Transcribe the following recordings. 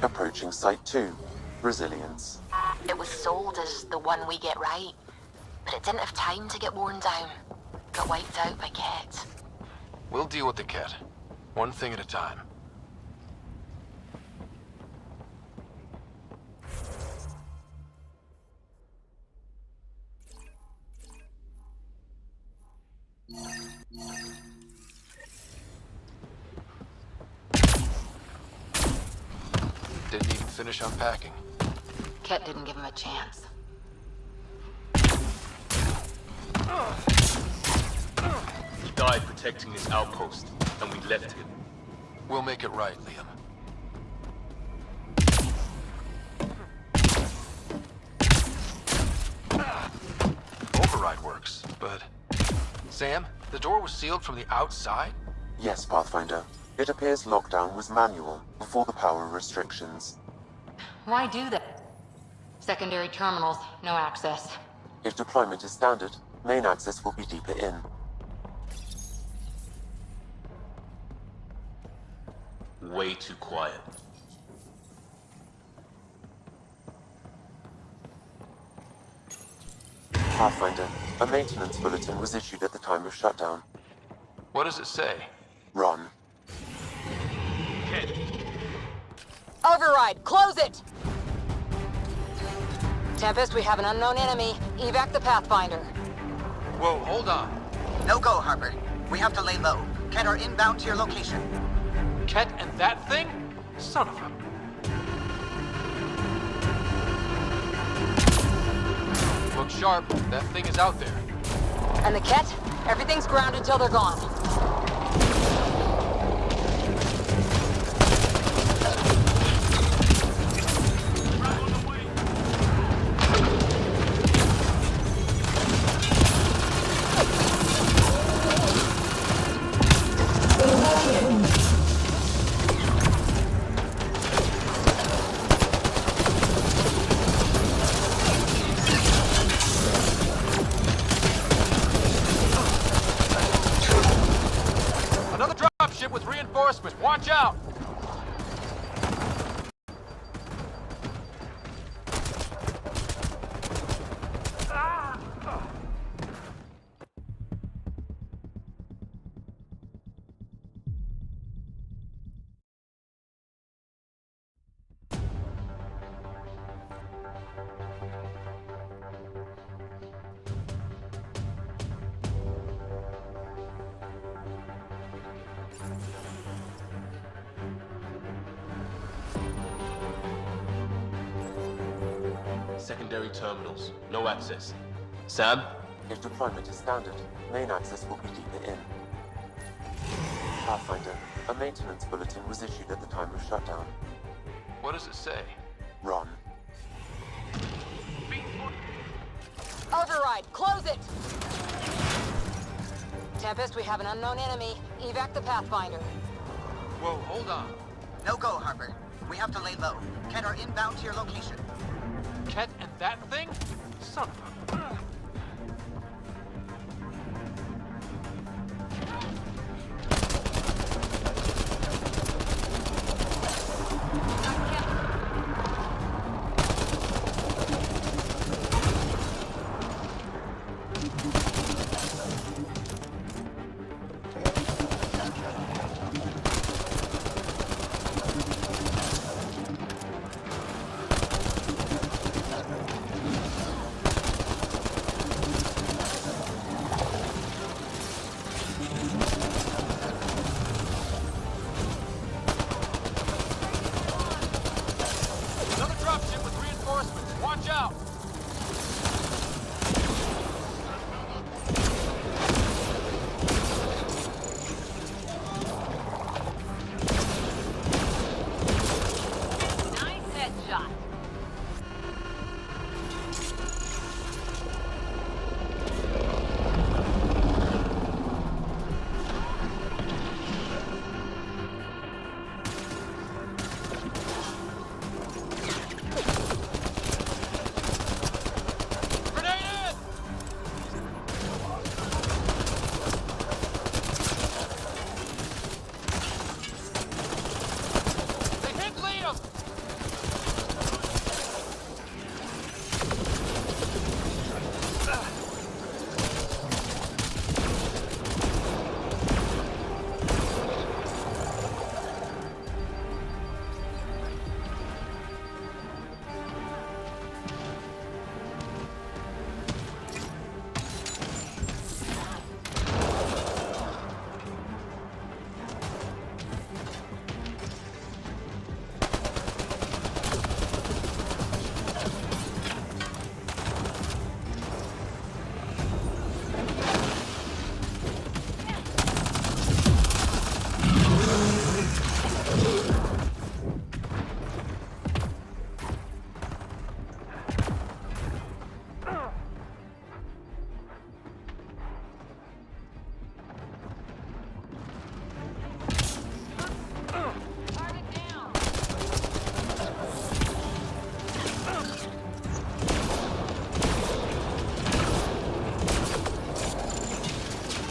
Approaching Site 2. Resilience. It was sold as the one we get right, but it didn't have time to get worn down. Got wiped out by Ket. We'll deal with the Ket. One thing at a time. Didn't even finish unpacking. Ket didn't give him a chance. He died protecting this outpost, and we left him. We'll make it right, Liam. Override works, but... Sam, the door was sealed from the outside? Yes, Pathfinder. It appears lockdown was manual before the power restrictions. Why do that? Secondary terminals, no access. If deployment is standard, main access will be deeper in. Way too quiet. Pathfinder, a maintenance bulletin was issued at the time of shutdown. What does it say? Run. Ken, Override, close it! Tempest, we have an unknown enemy. Evac the Pathfinder. Whoa, hold on. No go, Harper. We have to lay low. Ken are inbound to your location. Ket and that thing? Son of a... Look sharp. That thing is out there. And the Ket? Everything's grounded till they're gone. Another dropship with reinforcements. Watch out! secondary terminals, no access. Sam? If deployment is standard, main access will be deeper in. Pathfinder, a maintenance bulletin was issued at the time of shutdown. What does it say? Run. Override, close it! Tempest, we have an unknown enemy. Evac the Pathfinder. Whoa, hold on. No go, Harper. We have to lay low. Ken are inbound to your location. Ket and that thing? Son of a...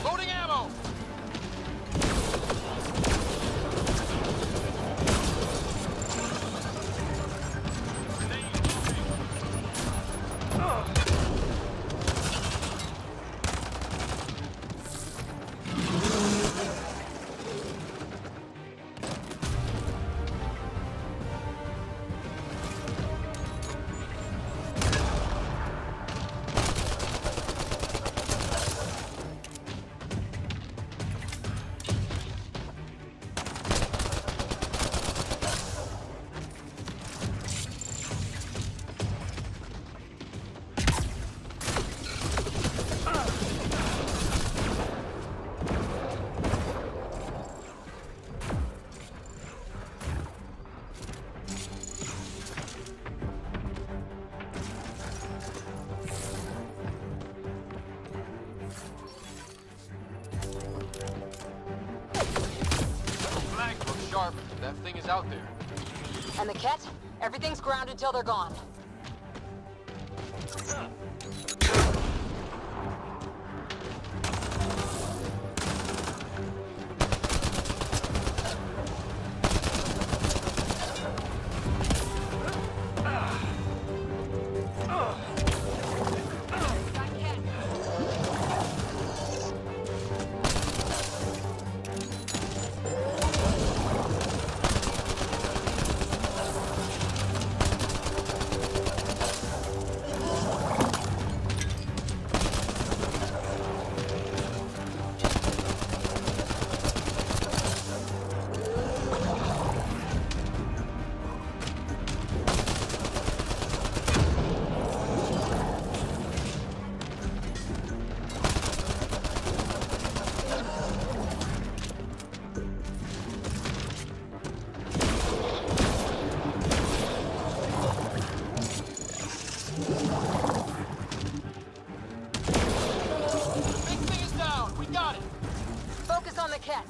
Loading ammo! Flag looks sharp. That thing is out there. And the Ket? Everything's grounded till they're gone. Big thing is down. We got it. Focus on the Ket.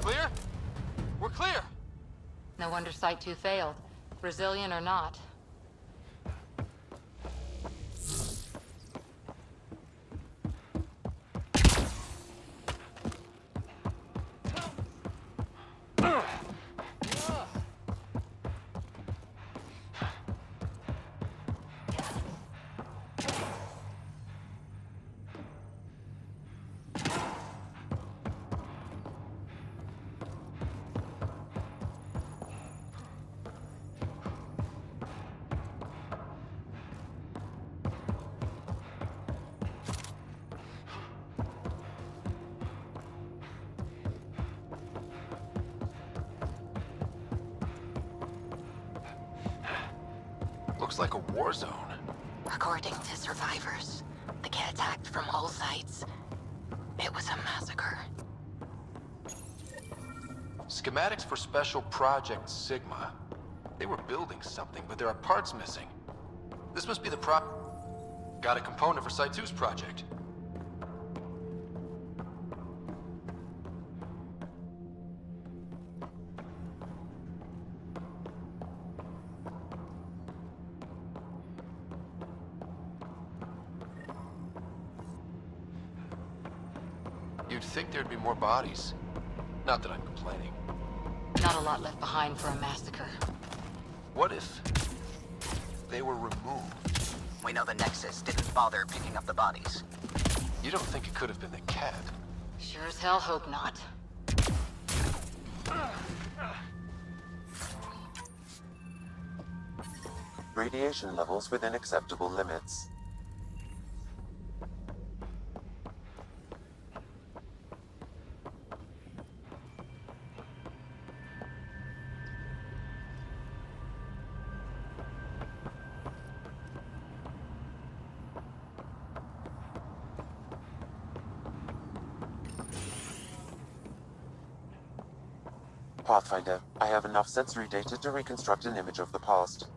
Clear? We're clear. No wonder Site 2 failed. Brazilian or not. Looks like a war zone. According to survivors, the Ket attacked from all sides. It was a massacre. Schematics for Special Project Sigma. They were building something, but there are parts missing. This must be the Got a component for Site 2's project. You'd think there'd be more bodies. Not that I'm complaining. Not a lot left behind for a massacre. What if they were removed? We know the Nexus didn't bother picking up the bodies. You don't think it could have been the cat? Sure as hell hope not. Radiation levels within acceptable limits. Pathfinder, I have enough sensory data to reconstruct an image of the past.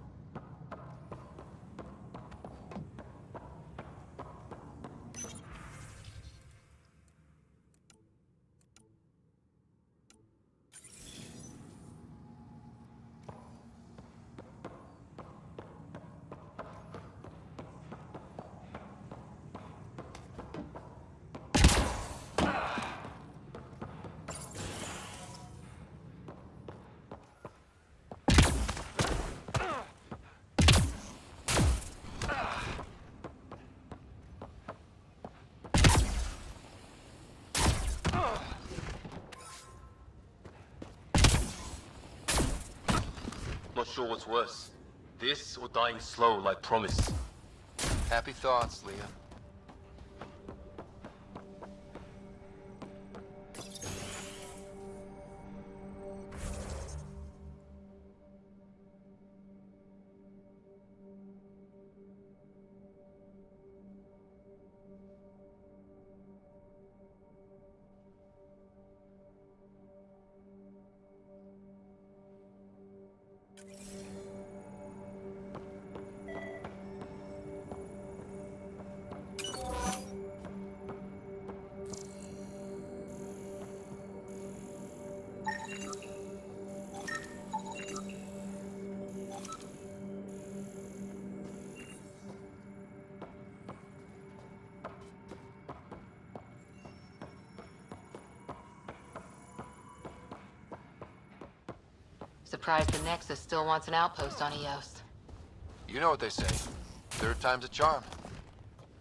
Not sure what's worse. This or dying slow like promised. Happy thoughts, Leah. Surprised the Nexus still wants an outpost on Eos. You know what they say. Third time's a charm.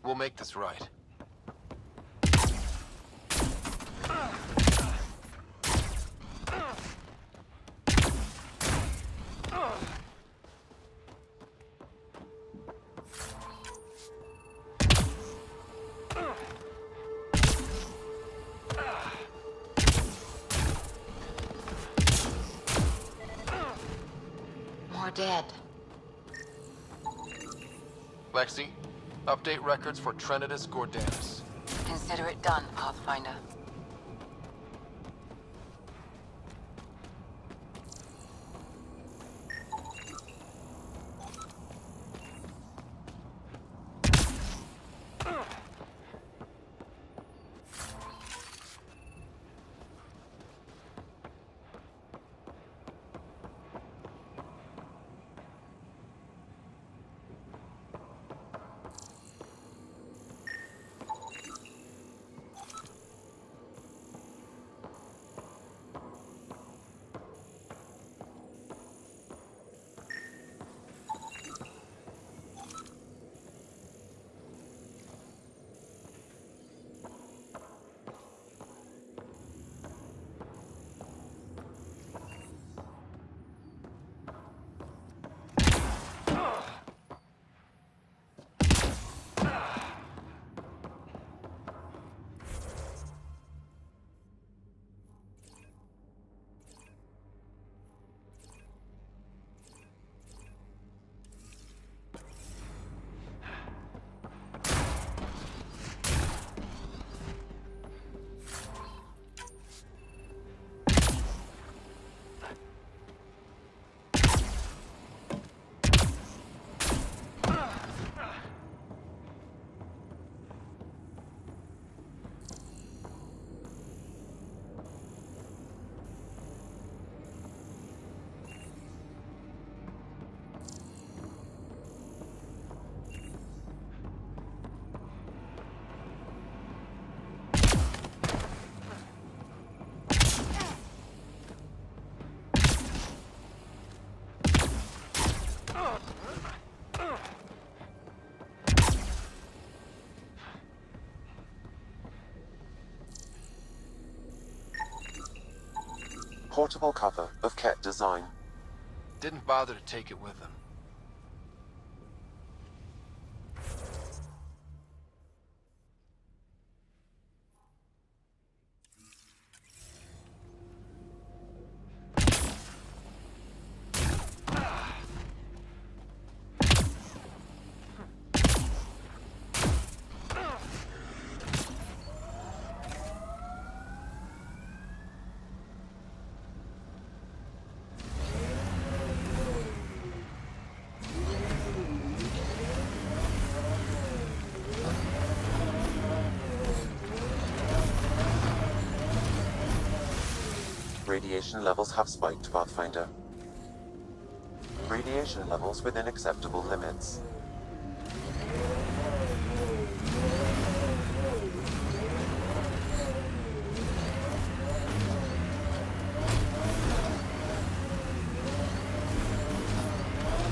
We'll make this right. More dead. Lexi, update records for Trinitas Gordanus. Consider it done, Pathfinder. Portable cover of Ket design. Didn't bother to take it with them. Radiation levels have spiked, Pathfinder. Radiation levels within acceptable limits.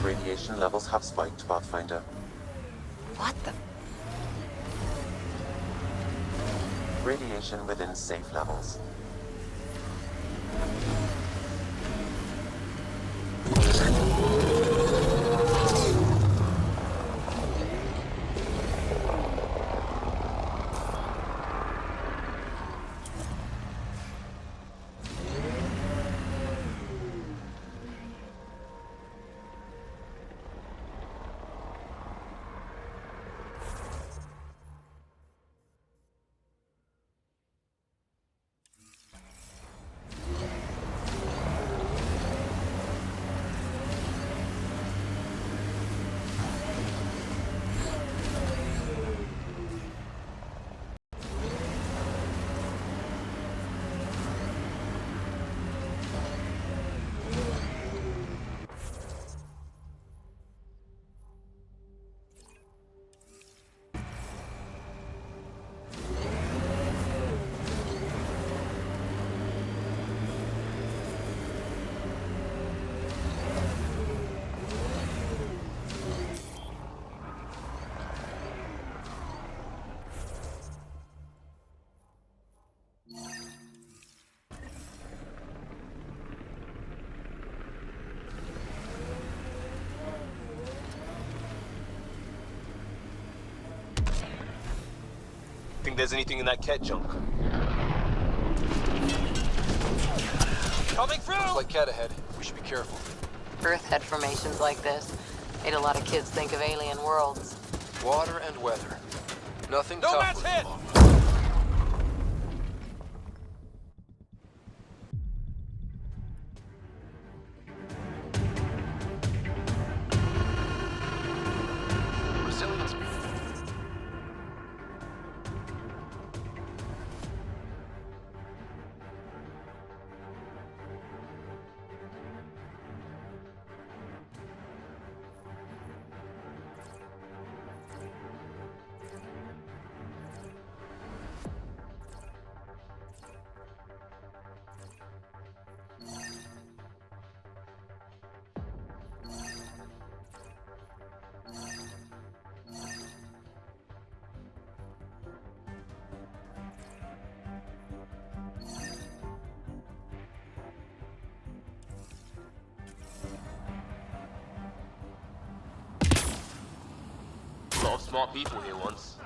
Radiation levels have spiked, Pathfinder. What the? Radiation within safe levels. Think there's anything in that cat junk? Coming through! Looks like cat ahead. We should be careful. Earth had formations like this. Made a lot of kids think of alien worlds. Water and weather. Nothing No tough match with hit! them. Resilience. A lot of smart people here once.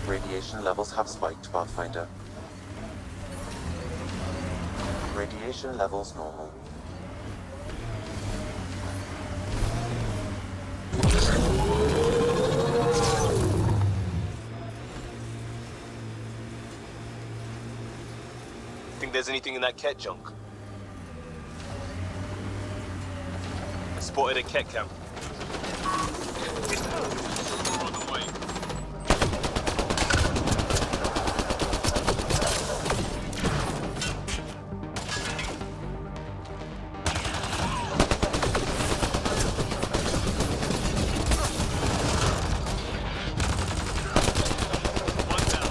Radiation levels have spiked, Pathfinder. Radiation levels normal. Think there's anything in that cat junk? I spotted a cat camp. On the way. One down.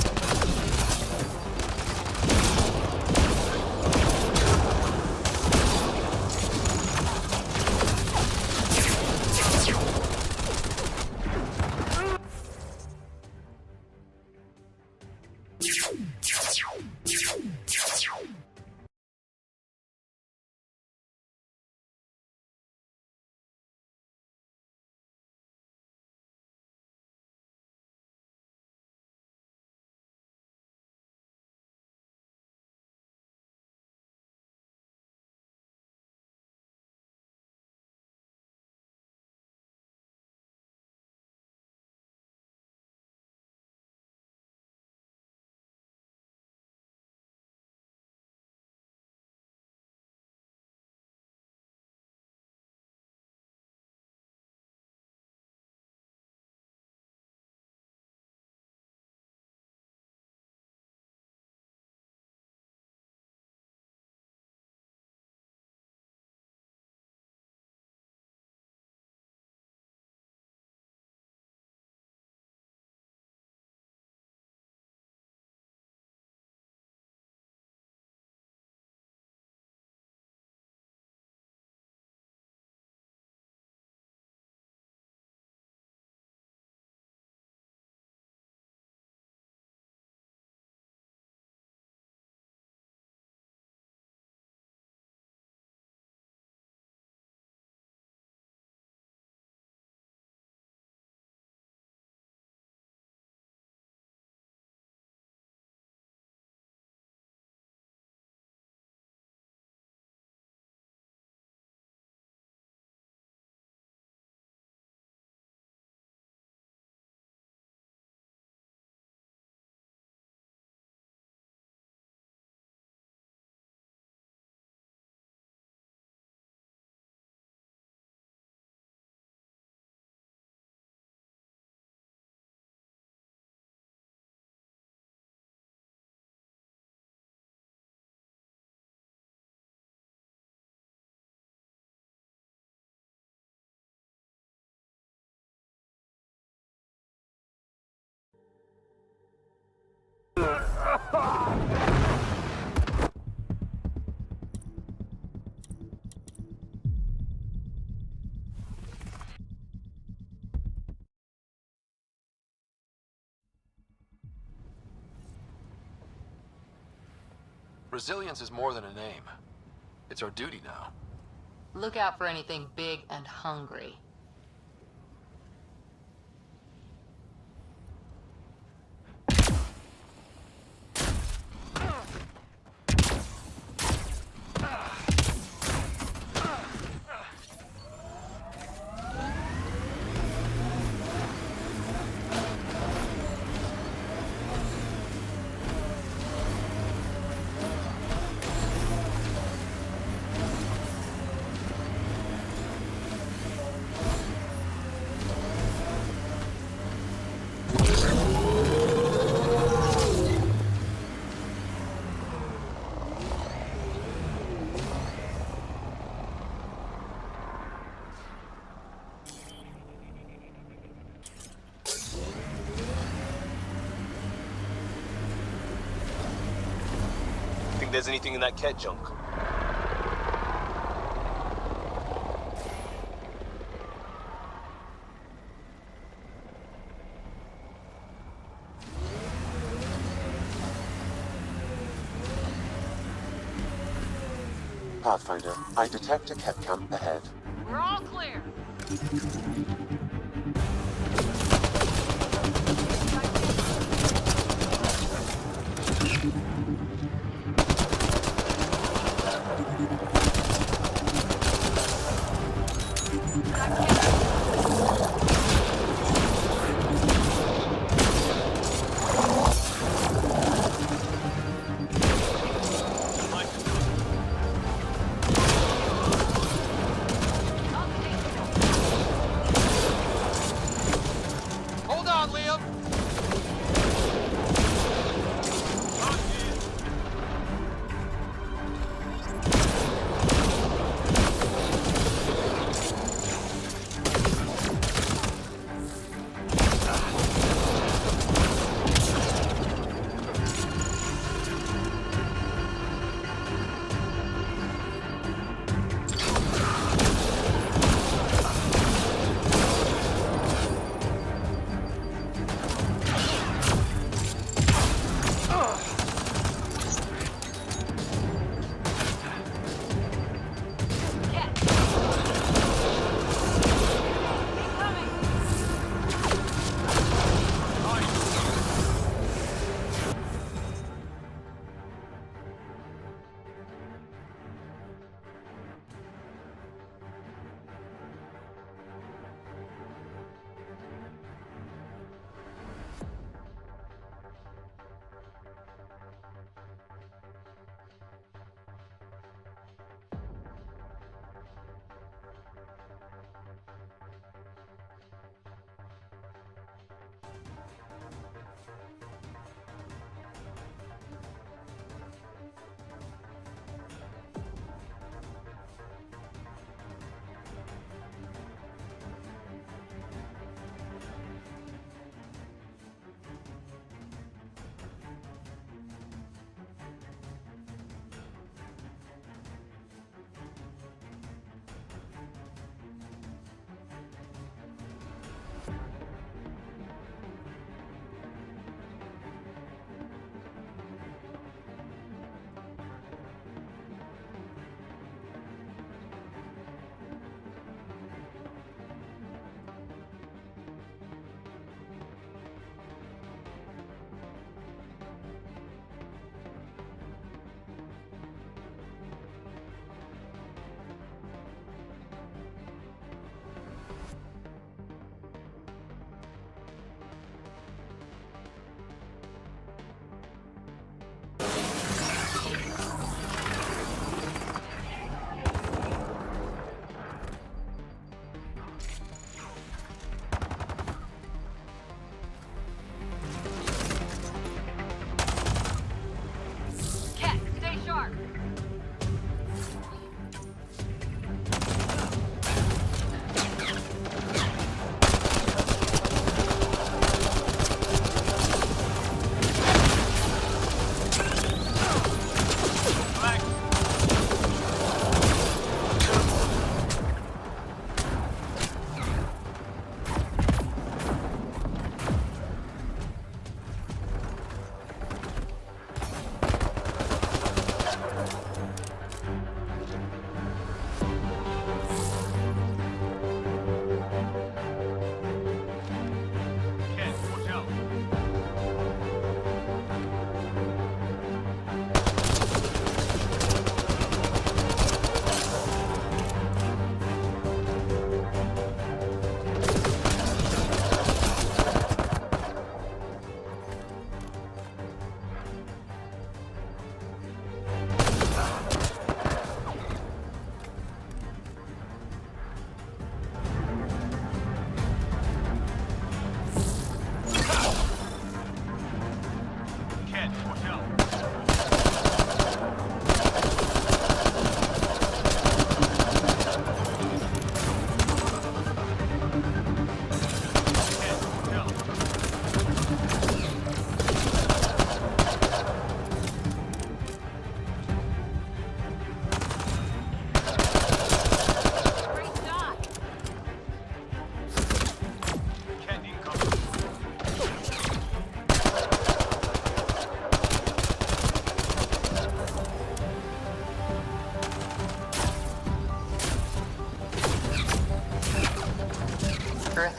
Resilience is more than a name. It's our duty now. Look out for anything big and hungry. Think there's anything in that cat junk? Pathfinder, I detect a cat camp ahead. We're all clear.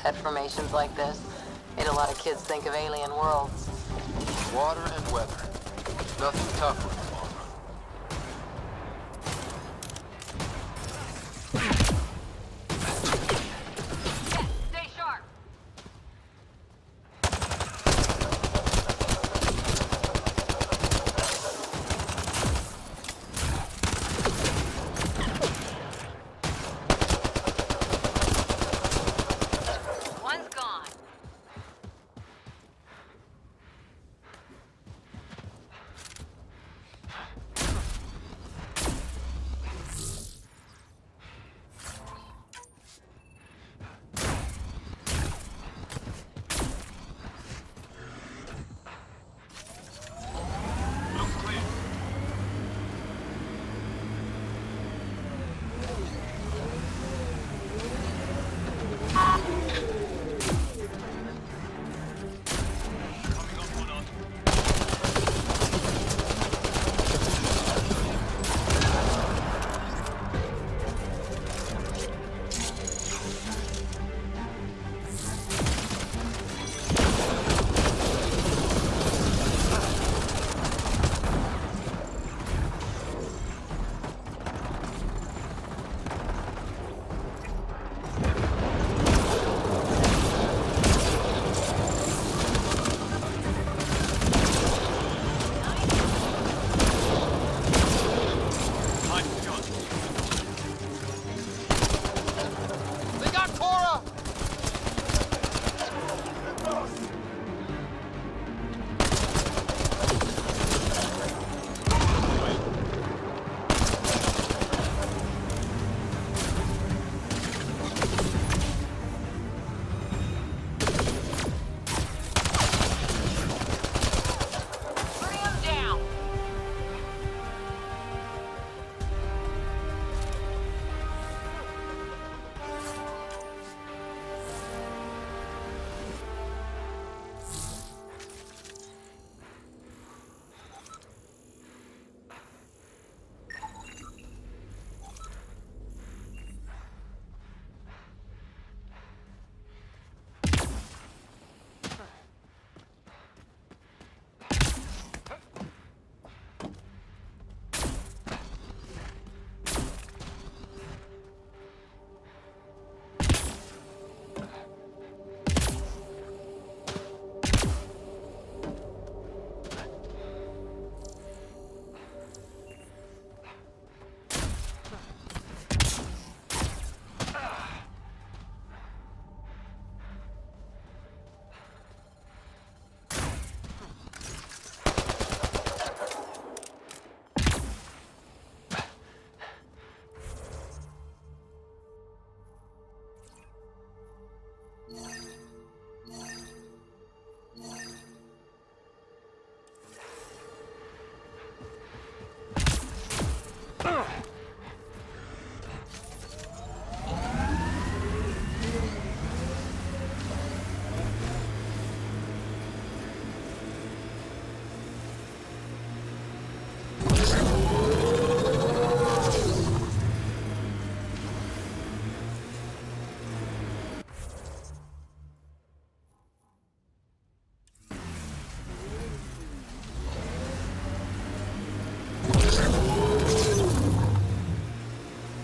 pet formations like this. Made a lot of kids think of alien worlds. Water and weather. Nothing tougher in the long run. Stay sharp! One's gone.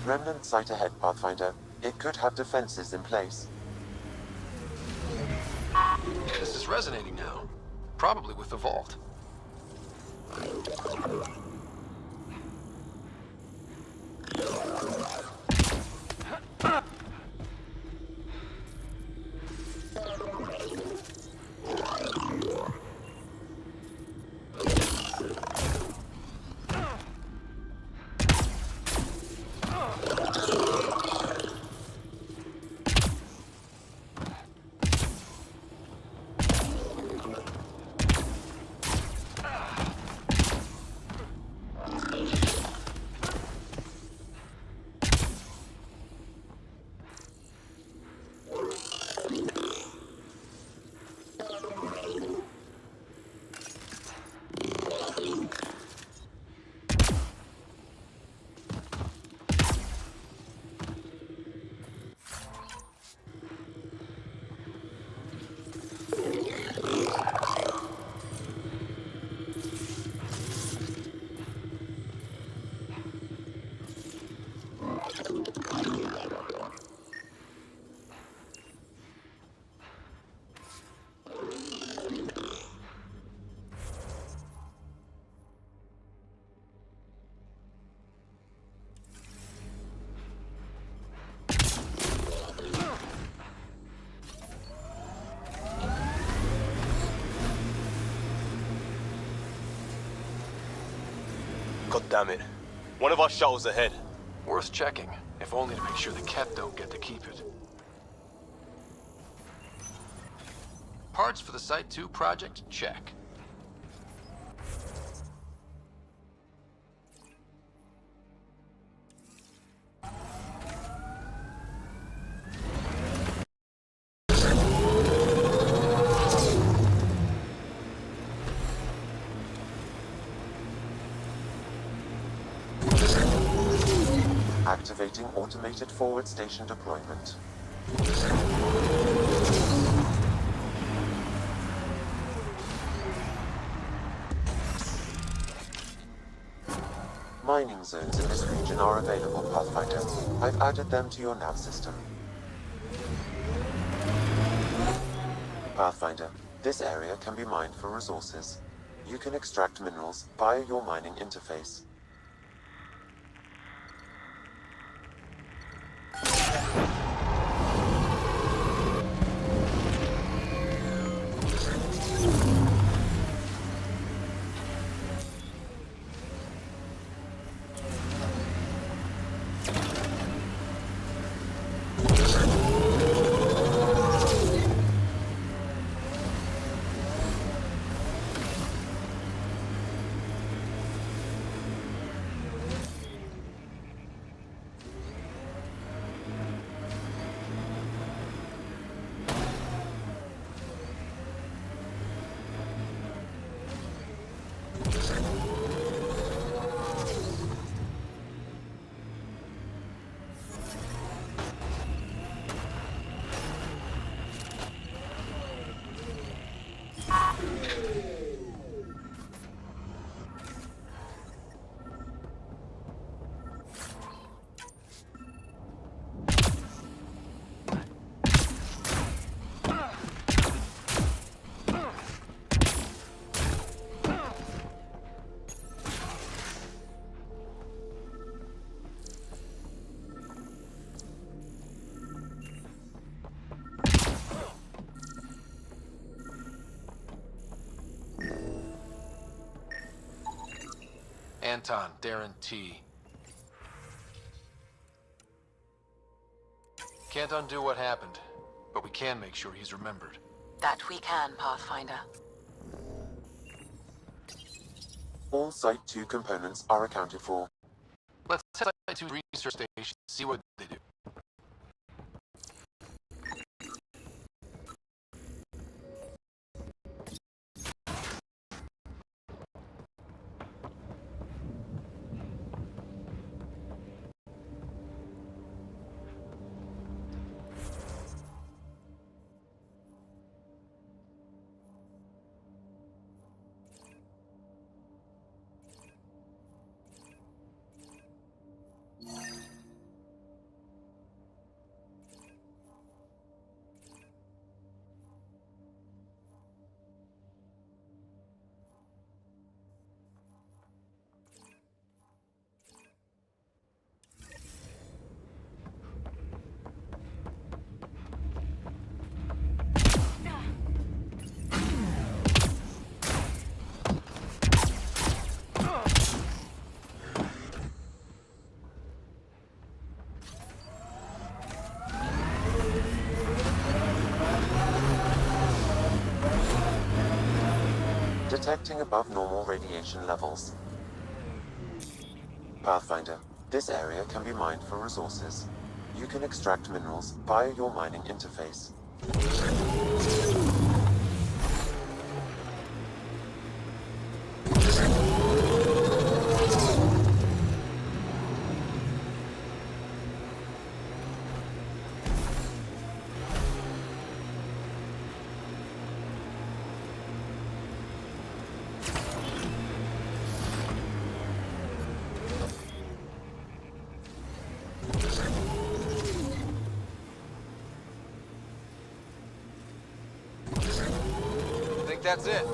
Remnant site ahead, Pathfinder. It could have defenses in place. This is resonating now. Probably with the vault. God damn it. One of our shuttles ahead. Worth checking, if only to make sure the Ket don't get to keep it. Parts for the Site 2 project? Check. Activating automated forward station deployment. Mining zones in this region are available, Pathfinder. I've added them to your nav system. Pathfinder, this area can be mined for resources. You can extract minerals via your mining interface. Anton, Darren T. Can't undo what happened, but we can make sure he's remembered. That we can, Pathfinder. All Site 2 components are accounted for. Let's head to research station, see what they do. Detecting above normal radiation levels. Pathfinder, this area can be mined for resources. You can extract minerals via your mining interface. Think that's it.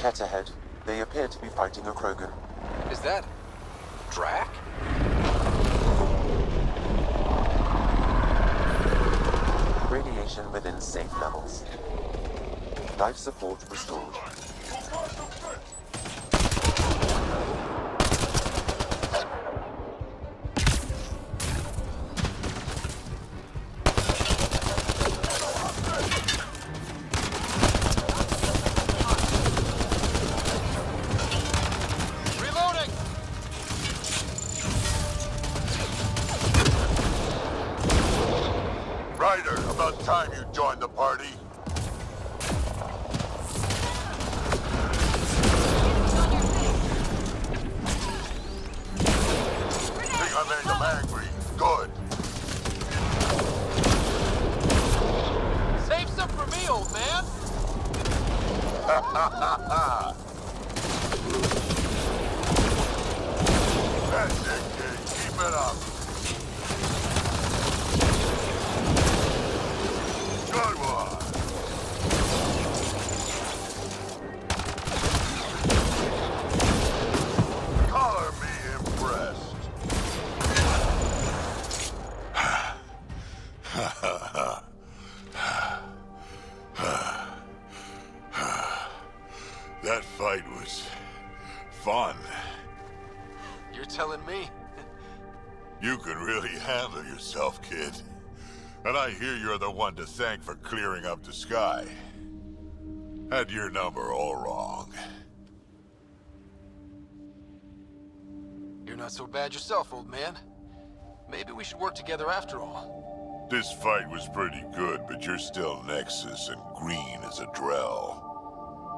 Ket ahead. They appear to be fighting a Krogan. Is that... Drac? Radiation within safe levels. Life support restored. Reloading! Ryder, about time you joined the party. Think I made them angry. Good. Save some for me, old man! Ha ha ha ha! That's it, kid. Keep it up. Good one. Color me impressed. That fight was fun. You're telling me? You can really handle yourself, kid. And I hear you're the one to thank for clearing up the sky. Had your number all wrong. You're not so bad yourself, old man. Maybe we should work together after all. This fight was pretty good, but you're still Nexus and green as a Drell.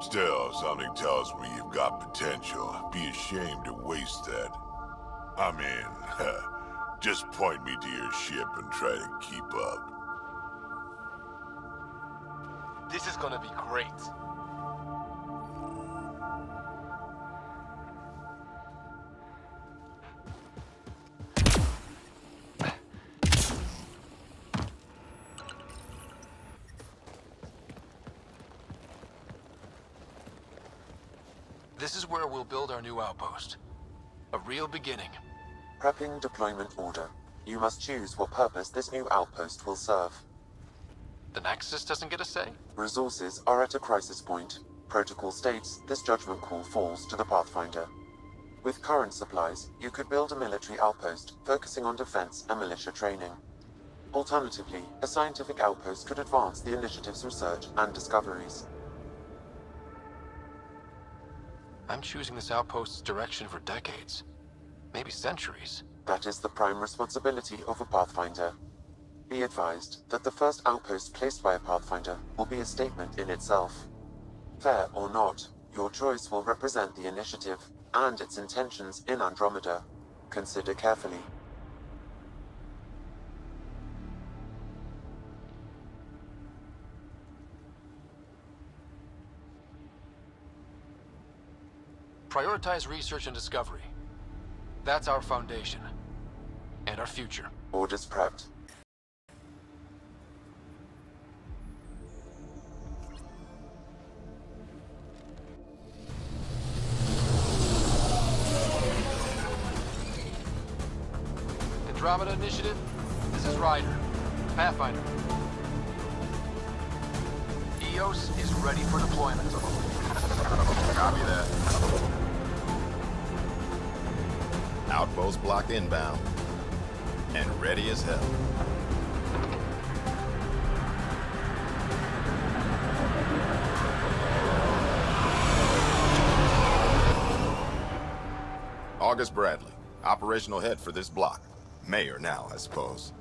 Still, something tells me you've got potential. Be ashamed to waste that. I mean, just point me to your ship and try to keep up. This is gonna be great. This is where we'll build our new outpost. A real beginning. Prepping deployment order. You must choose what purpose this new outpost will serve. The Nexus doesn't get a say? Resources are at a crisis point. Protocol states this judgment call falls to the Pathfinder. With current supplies, you could build a military outpost focusing on defense and militia training. Alternatively, a scientific outpost could advance the initiative's research and discoveries. I'm choosing this outpost's direction for decades. Maybe centuries. That is the prime responsibility of a Pathfinder. Be advised that the first outpost placed by a Pathfinder will be a statement in itself. Fair or not, your choice will represent the initiative and its intentions in Andromeda. Consider carefully. Prioritize research and discovery. That's our foundation. And our future. Orders prepped. Andromeda Initiative, this is Ryder, Pathfinder. EOS is ready for deployment. Copy that. Outpost blocked inbound. And ready as hell. August Bradley, operational head for this block. Mayor now, I suppose.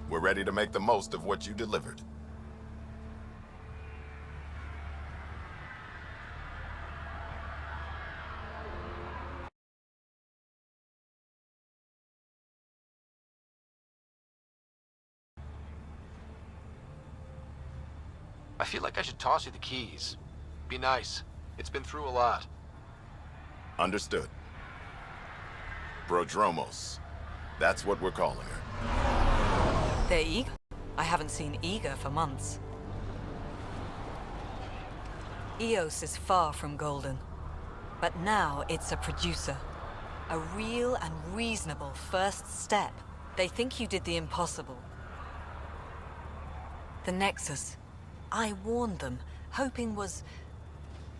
We're ready to make the most of what you delivered. I feel like I should toss you the keys. Be nice. It's been through a lot. Understood. Prodromos. That's what we're calling her. They're eager. I haven't seen eager for months. Eos is far from golden. But now it's a producer. A real and reasonable first step. They think you did the impossible. The Nexus. I warned them, hoping was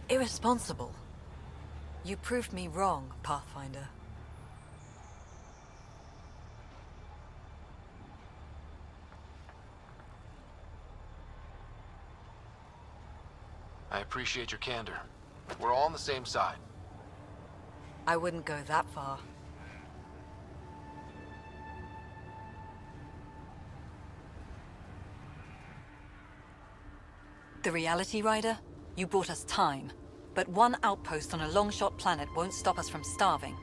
irresponsible. You proved me wrong, Pathfinder. I appreciate your candor. We're all on the same side. I wouldn't go that far. The Reality Rider? You brought us time. But one outpost on a long-shot planet won't stop us from starving.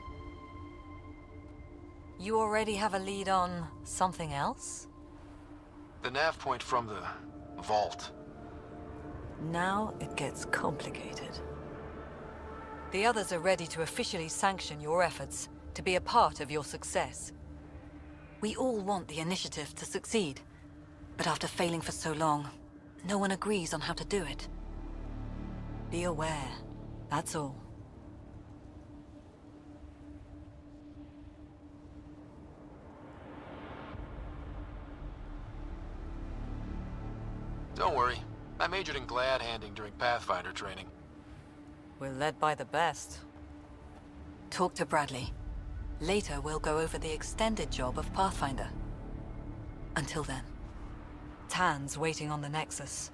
You already have a lead on something else? The nav point from the vault. Now it gets complicated. The others are ready to officially sanction your efforts, to be a part of your success. We all want the initiative to succeed, but after failing for so long, no one agrees on how to do it. Be aware, that's all. Don't worry. I majored in glad handing during Pathfinder training. We're led by the best. Talk to Bradley. Later, we'll go over the extended job of Pathfinder. Until then, Tan's waiting on the Nexus.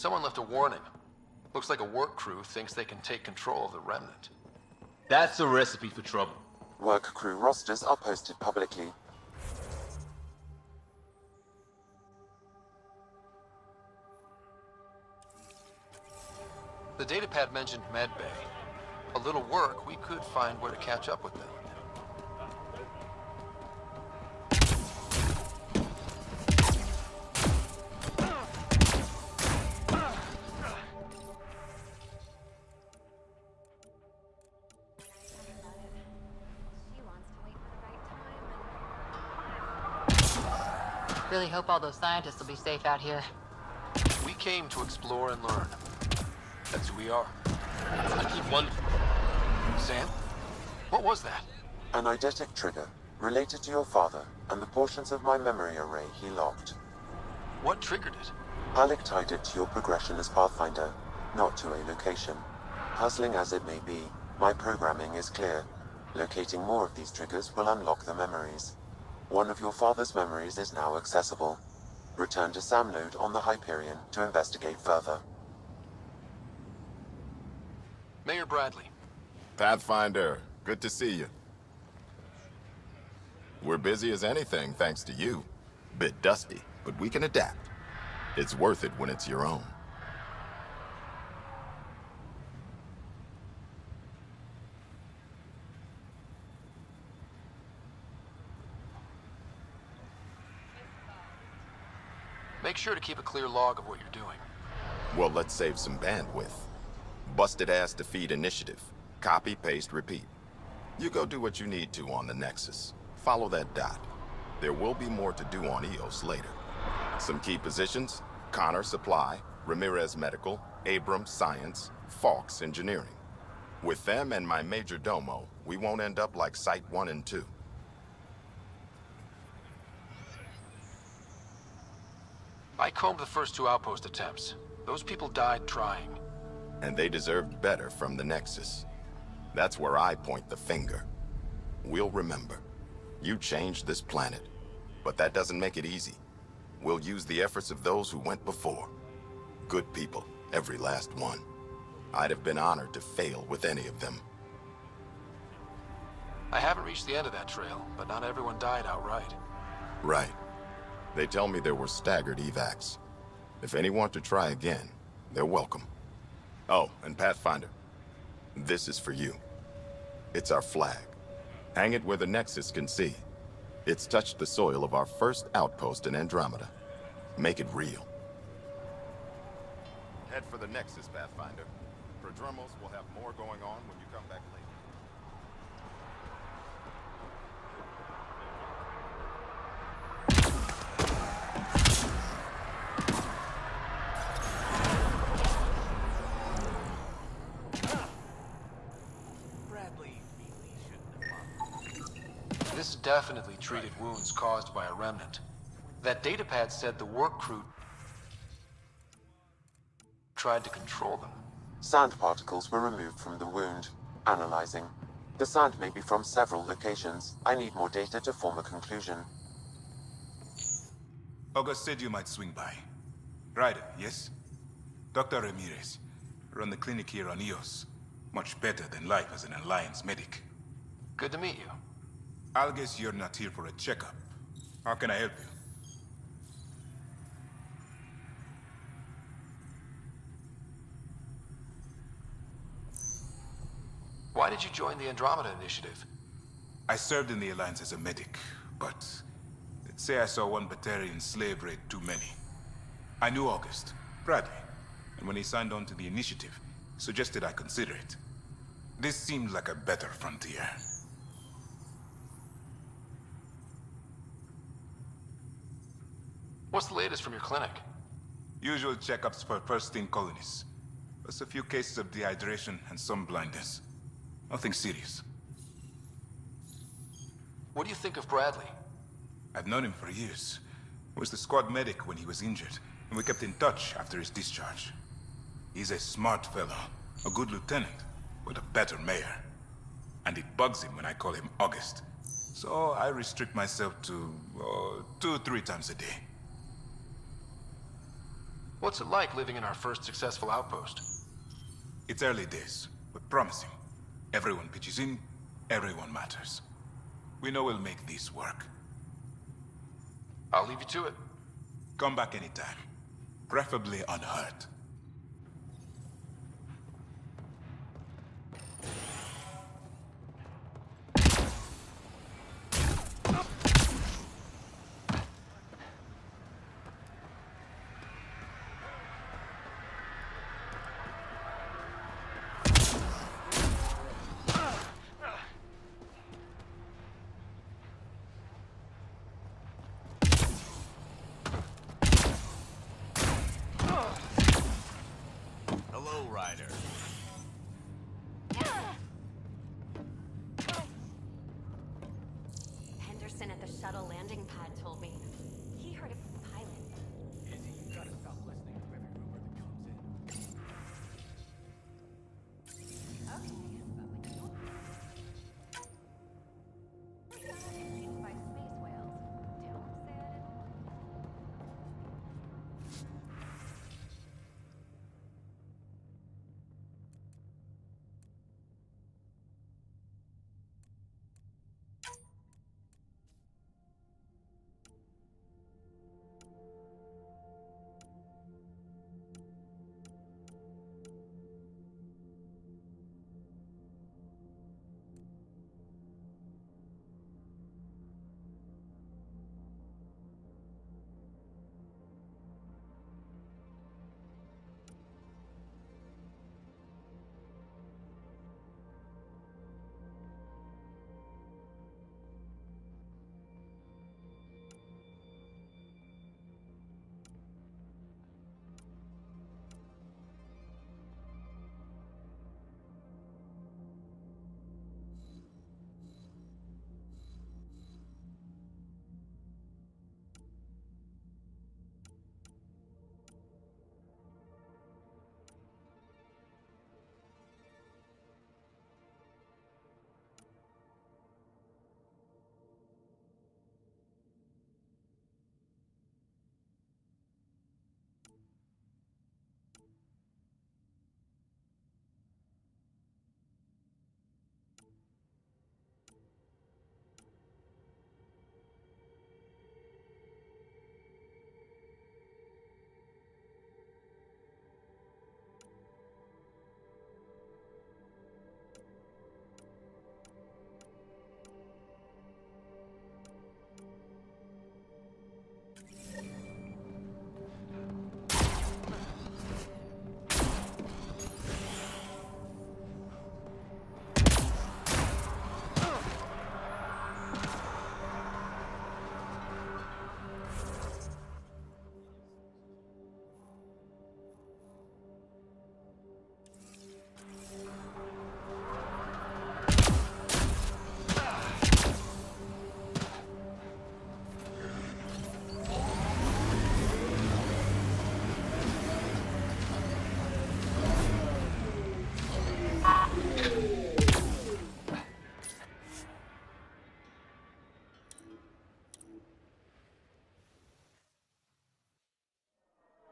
Someone left a warning. Looks like a work crew thinks they can take control of the remnant. That's a recipe for trouble. Work crew rosters are posted publicly. The datapad mentioned medbay. A little work, we could find where to catch up with them. Really hope all those scientists will be safe out here. We came to explore and learn. That's who we are. I keep wondering. Sam? What was that? An eidetic trigger, related to your father, and the portions of my memory array he locked. What triggered it? Alec tied it to your progression as Pathfinder, not to a location. Puzzling as it may be, my programming is clear. Locating more of these triggers will unlock the memories. One of your father's memories is now accessible. Return to Sam Node on the Hyperion to investigate further. Mayor Bradley. Pathfinder, good to see you. We're busy as anything thanks to you. Bit dusty, but we can adapt. It's worth it when it's your own. Make sure to keep a clear log of what you're doing. Well, let's save some bandwidth. Busted ass defeat initiative. Copy, paste, repeat. You go do what you need to on the Nexus. Follow that dot. There will be more to do on EOS later. Some key positions: Connor Supply, Ramirez Medical, Abrams Science, Falks Engineering. With them and my major domo, we won't end up like Site 1 and 2. I combed the first 2 outpost attempts. Those people died trying. And they deserved better from the Nexus. That's where I point the finger. We'll remember. You changed this planet, but that doesn't make it easy. We'll use the efforts of those who went before. Good people, every last one. I'd have been honored to fail with any of them. I haven't reached the end of that trail, but not everyone died outright. Right. They tell me there were staggered evacs. If any want to try again, they're welcome. Oh, and Pathfinder, this is for you. It's our flag. Hang it where the Nexus can see. It's touched the soil of our first outpost in Andromeda. Make it real. Head for the Nexus, Pathfinder. Prodromos will have more going on when you come back later. This definitely treated wounds caused by a remnant. That datapad said the work crew tried to control them. Sand particles were removed from the wound. Analyzing. The sand may be from several locations. I need more data to form a conclusion. August said you might swing by. Ryder, yes? Dr. Ramirez. Run the clinic here on EOS. Much better than life as an Alliance medic. Good to meet you. I'll guess you're not here for a checkup. How can I help you? Why did you join the Andromeda Initiative? I served in the Alliance as a medic, but let's say I saw one Batarian slave raid too many. I knew August, Bradley, and when he signed on to the initiative, suggested I consider it. This seemed like a better frontier. What's the latest from your clinic? Usual checkups for first-in colonists. Plus a few cases of dehydration and some blindness. Nothing serious. What do you think of Bradley? I've known him for years. He was the squad medic when he was injured, and we kept in touch after his discharge. He's a smart fellow, a good lieutenant, but a better mayor. And it bugs him when I call him August. So I restrict myself to 2 or 3 times a day. What's it like living in our first successful outpost? It's early days, but promising. Everyone pitches in, everyone matters. We know we'll make this work. I'll leave you to it. Come back anytime. Preferably unhurt. Hello, Ryder. Henderson at the shuttle landing pad told me. He heard it from the pilot. Izzy, you gotta stop listening to every rumor that comes in. Okay, but when you eaten by space whales, don't say I didn't.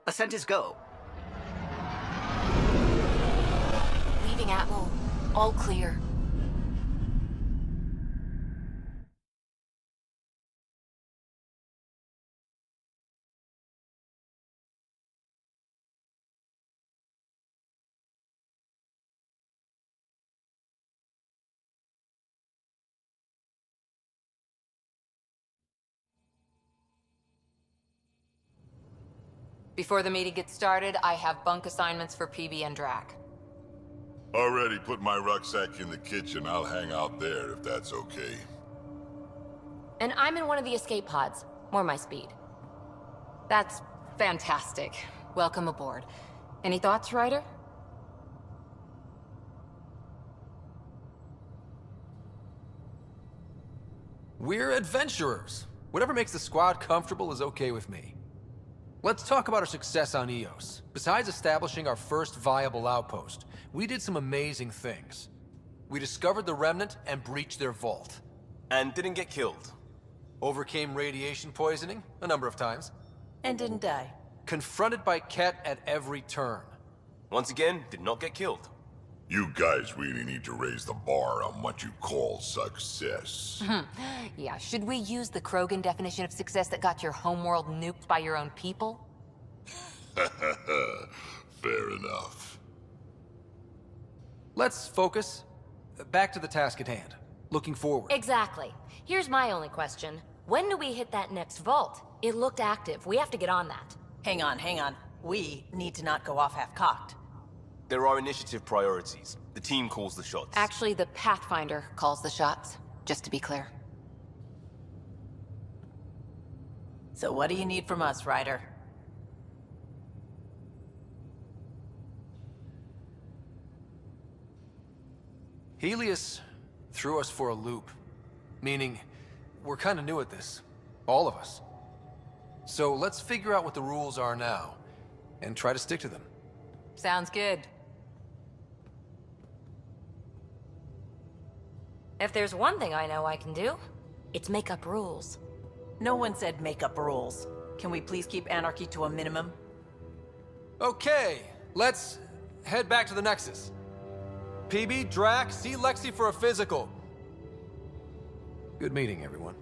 Ascent is go. Leaving Atmo. All clear. Before the meeting gets started, I have bunk assignments for PB and Drac. Already put my rucksack in the kitchen. I'll hang out there if that's okay. And I'm in one of the escape pods. More my speed. That's fantastic. Welcome aboard. Any thoughts, Ryder? We're adventurers. Whatever makes the squad comfortable is okay with me. Let's talk about our success on Eos. Besides establishing our first viable outpost, we did some amazing things. We discovered the Remnant and breached their vault. And didn't get killed. Overcame radiation poisoning a number of times. And didn't die. confronted by Ket at every turn. Once again, did not get killed. You guys really need to raise the bar on what you call success. Yeah, should we use the Krogan definition of success that got your homeworld nuked by your own people? Fair enough. Let's focus. Back to the task at hand. Looking forward. Exactly. Here's my only question. When do we hit that next vault? It looked active. We have to get on that. Hang on, hang on. We need to not go off half-cocked. There are initiative priorities. The team calls the shots. Actually, the Pathfinder calls the shots, just to be clear. So what do you need from us, Ryder? Helios threw us for a loop. Meaning, we're kind of new at this. All of us. So let's figure out what the rules are now, and try to stick to them. Sounds good. If there's one thing I know I can do, it's make up rules. No one said make up rules. Can we please keep anarchy to a minimum? Okay, let's head back to the Nexus. PB, Drac, see Lexi for a physical. Good meeting, everyone.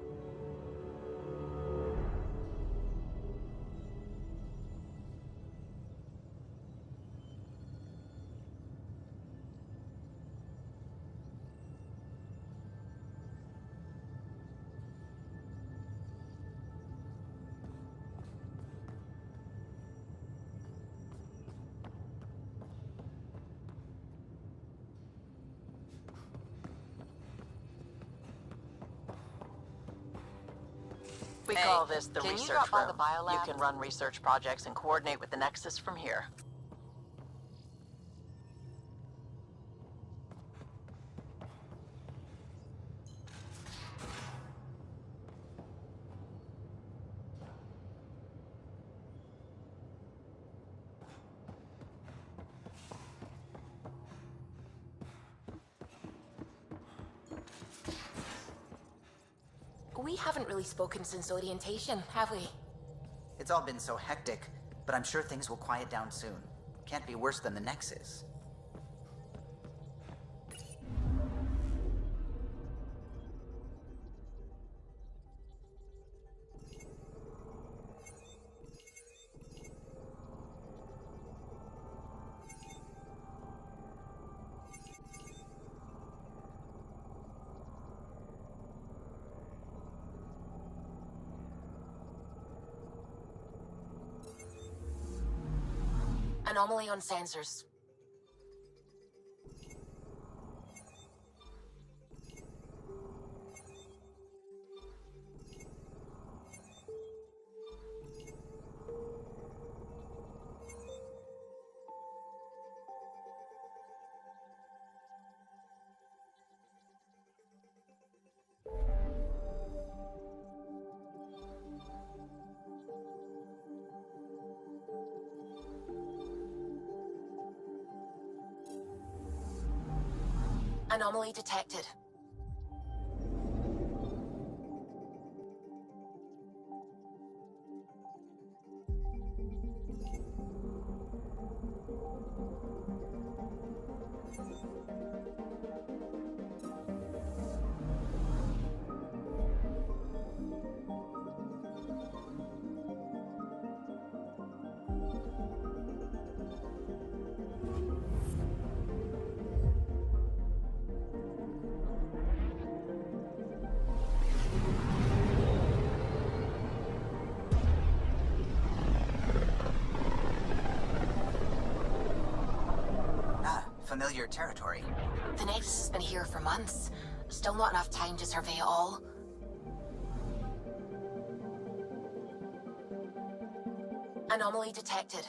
We call this the can you research drop by room. the biolab? You can run research projects and coordinate with the Nexus from here. We haven't really spoken since orientation, have we? It's all been so hectic, but I'm sure things will quiet down soon. Can't be worse than the Nexus. Anomaly on sensors. Anomaly detected. Familiar territory. The Nexus has been here for months. Still not enough time to survey it all. Anomaly detected.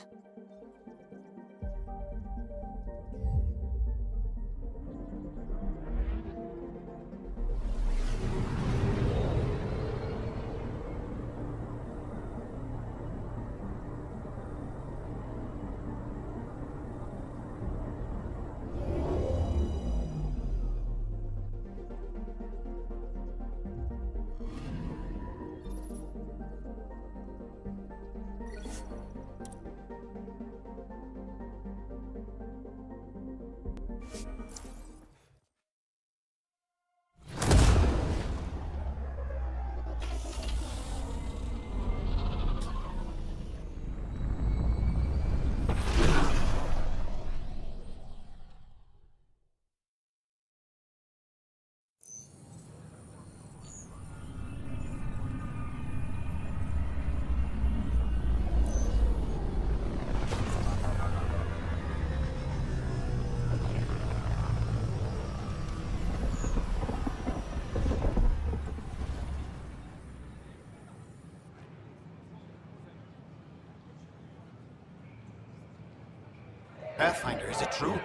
Pathfinder, is it true?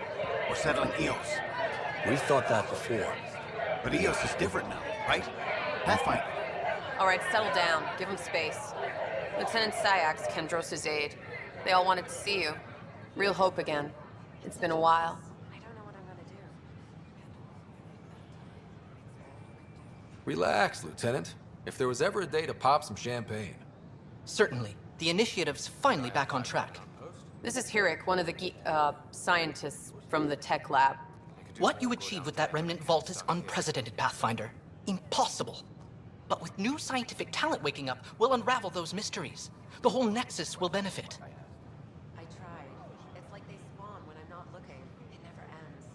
We're settling Eos. We've thought that before. But Eos is different now, right? Pathfinder. All right, settle down. Give him space. Lieutenant Syax, Kendros' aide. They all wanted to see you. Real hope again. It's been a while. Relax, Lieutenant. If there was ever a day to pop some champagne. Certainly. The initiative's finally back on track. This is Hirik, one of the scientists from the tech lab. What you achieved with that remnant vault is unprecedented, Pathfinder. Impossible. But with new scientific talent waking up, we'll unravel those mysteries. The whole Nexus will benefit. I tried. It's like they spawn when I'm not looking. It never ends.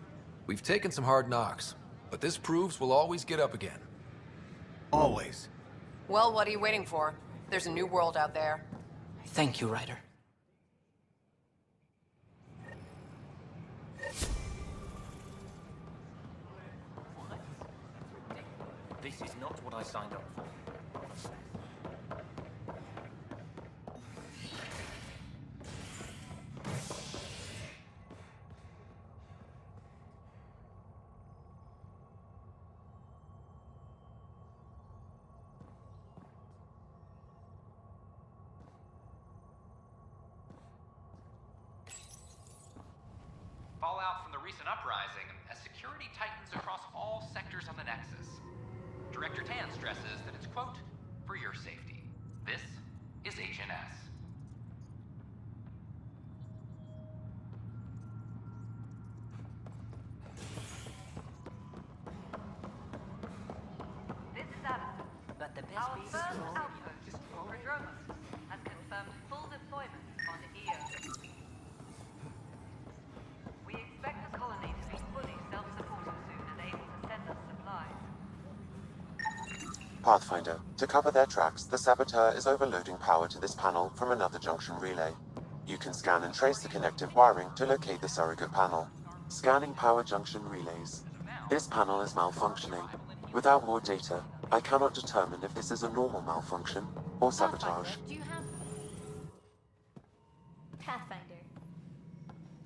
We've taken some hard knocks, but this proves we'll always get up again. Always. Well, what are you waiting for? There's a new world out there. Thank you, Ryder. This is not what I signed up for. Fallout from the recent uprising as security tightens across all sectors on the Nexus. Director Tan stresses that it's, quote, for your safety. This is HNS. This is Addison. But the best Our piece first is outpost, Andromeda, has confirmed full deployment on Eos. We expect the colony to be fully self-supporting soon and able to send us supplies. Pathfinder, to cover their tracks, the Saboteur is overloading power to this panel from another junction relay. You can scan and trace the connective wiring to locate the surrogate panel. Scanning power junction relays. This panel is malfunctioning. Without more data, I cannot determine if this is a normal malfunction or sabotage. Do you have... Pathfinder.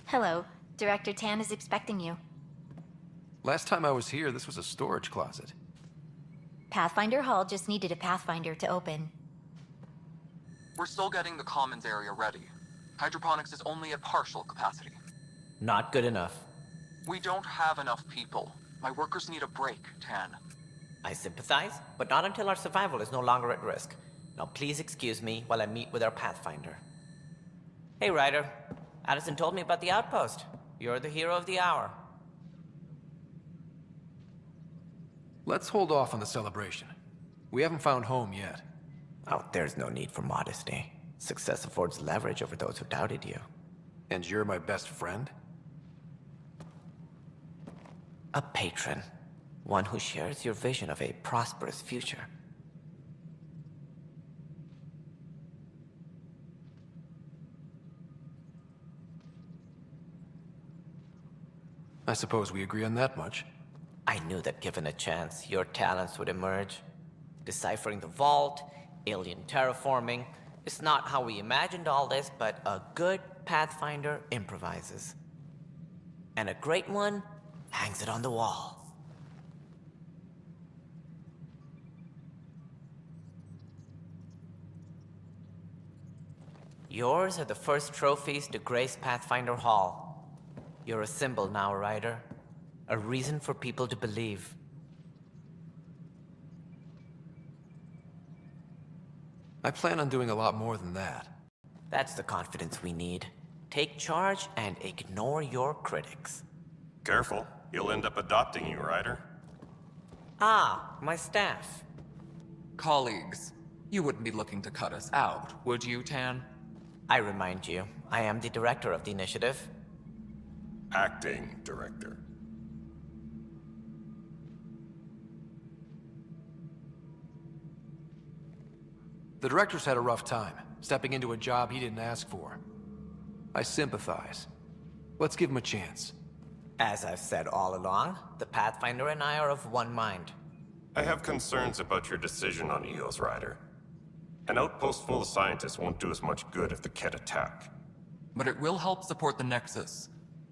Hello. Director Tan is expecting you. Last time I was here, this was a storage closet. Pathfinder Hall just needed a Pathfinder to open. We're still getting the commons area ready. Hydroponics is only at partial capacity. Not good enough. We don't have enough people. My workers need a break, Tan. I sympathize, but not until our survival is no longer at risk. Now please excuse me while I meet with our Pathfinder. Hey, Ryder. Addison told me about the outpost. You're the hero of the hour. Let's hold off on the celebration. We haven't found home yet. Oh, there's no need for modesty. Success affords leverage over those who doubted you. And you're my best friend? A patron. One who shares your vision of a prosperous future. I suppose we agree on that much. I knew that given a chance, your talents would emerge. Deciphering the vault, alien terraforming. It's not how we imagined all this, but a good Pathfinder improvises. And a great one hangs it on the wall. Yours are the first trophies to grace Pathfinder Hall. You're a symbol now, Ryder. A reason for people to believe. I plan on doing a lot more than that. That's the confidence we need. Take charge and ignore your critics. Careful. He'll end up adopting you, Ryder. Ah, my staff. Colleagues, you wouldn't be looking to cut us out, would you, Tan? I remind you, I am the director of the initiative. Acting director. The director's had a rough time, stepping into a job he didn't ask for. I sympathize. Let's give him a chance. As I've said all along, the Pathfinder and I are of one mind. I have concerns about your decision on Eos, Ryder. An outpost full of scientists won't do us much good if the Kett attack. But it will help support the Nexus.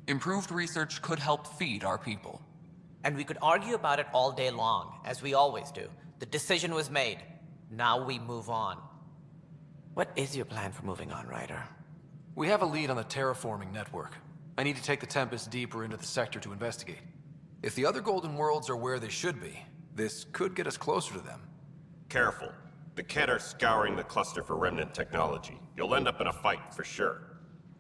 Improved research could help feed our people. And we could argue about it all day long, as we always do. The decision was made. Now we move on. What is your plan for moving on, Ryder? We have a lead on the terraforming network. I need to take the Tempest deeper into the sector to investigate. If the other Golden Worlds are where they should be, this could get us closer to them. Careful. The Kett are scouring the cluster for remnant technology. You'll end up in a fight, for sure.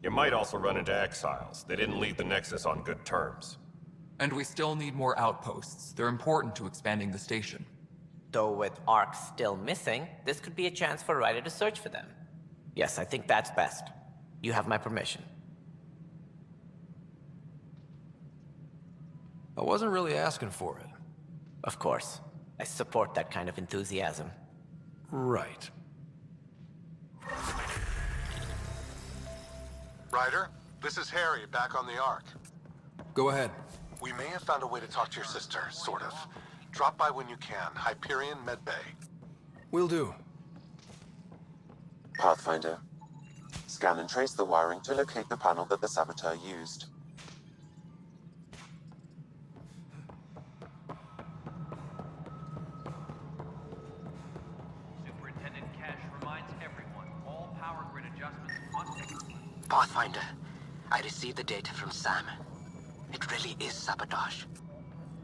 You might also run into exiles. They didn't leave the Nexus on good terms. And we still need more outposts. They're important to expanding the station. Though with Ark still missing, this could be a chance for Ryder to search for them. Yes, I think that's best. You have my permission. I wasn't really asking for it. Of course. I support that kind of enthusiasm. Right. Ryder, this is Harry, back on the Ark. Go ahead. We may have found a way to talk to your sister, sort of. Drop by when you can. Hyperion Medbay. Will do. Pathfinder. Scan and trace the wiring to locate the panel that the saboteur used. Superintendent Cash reminds everyone, all power grid adjustments must take... Pathfinder, I received the data from Sam. It really is sabotage.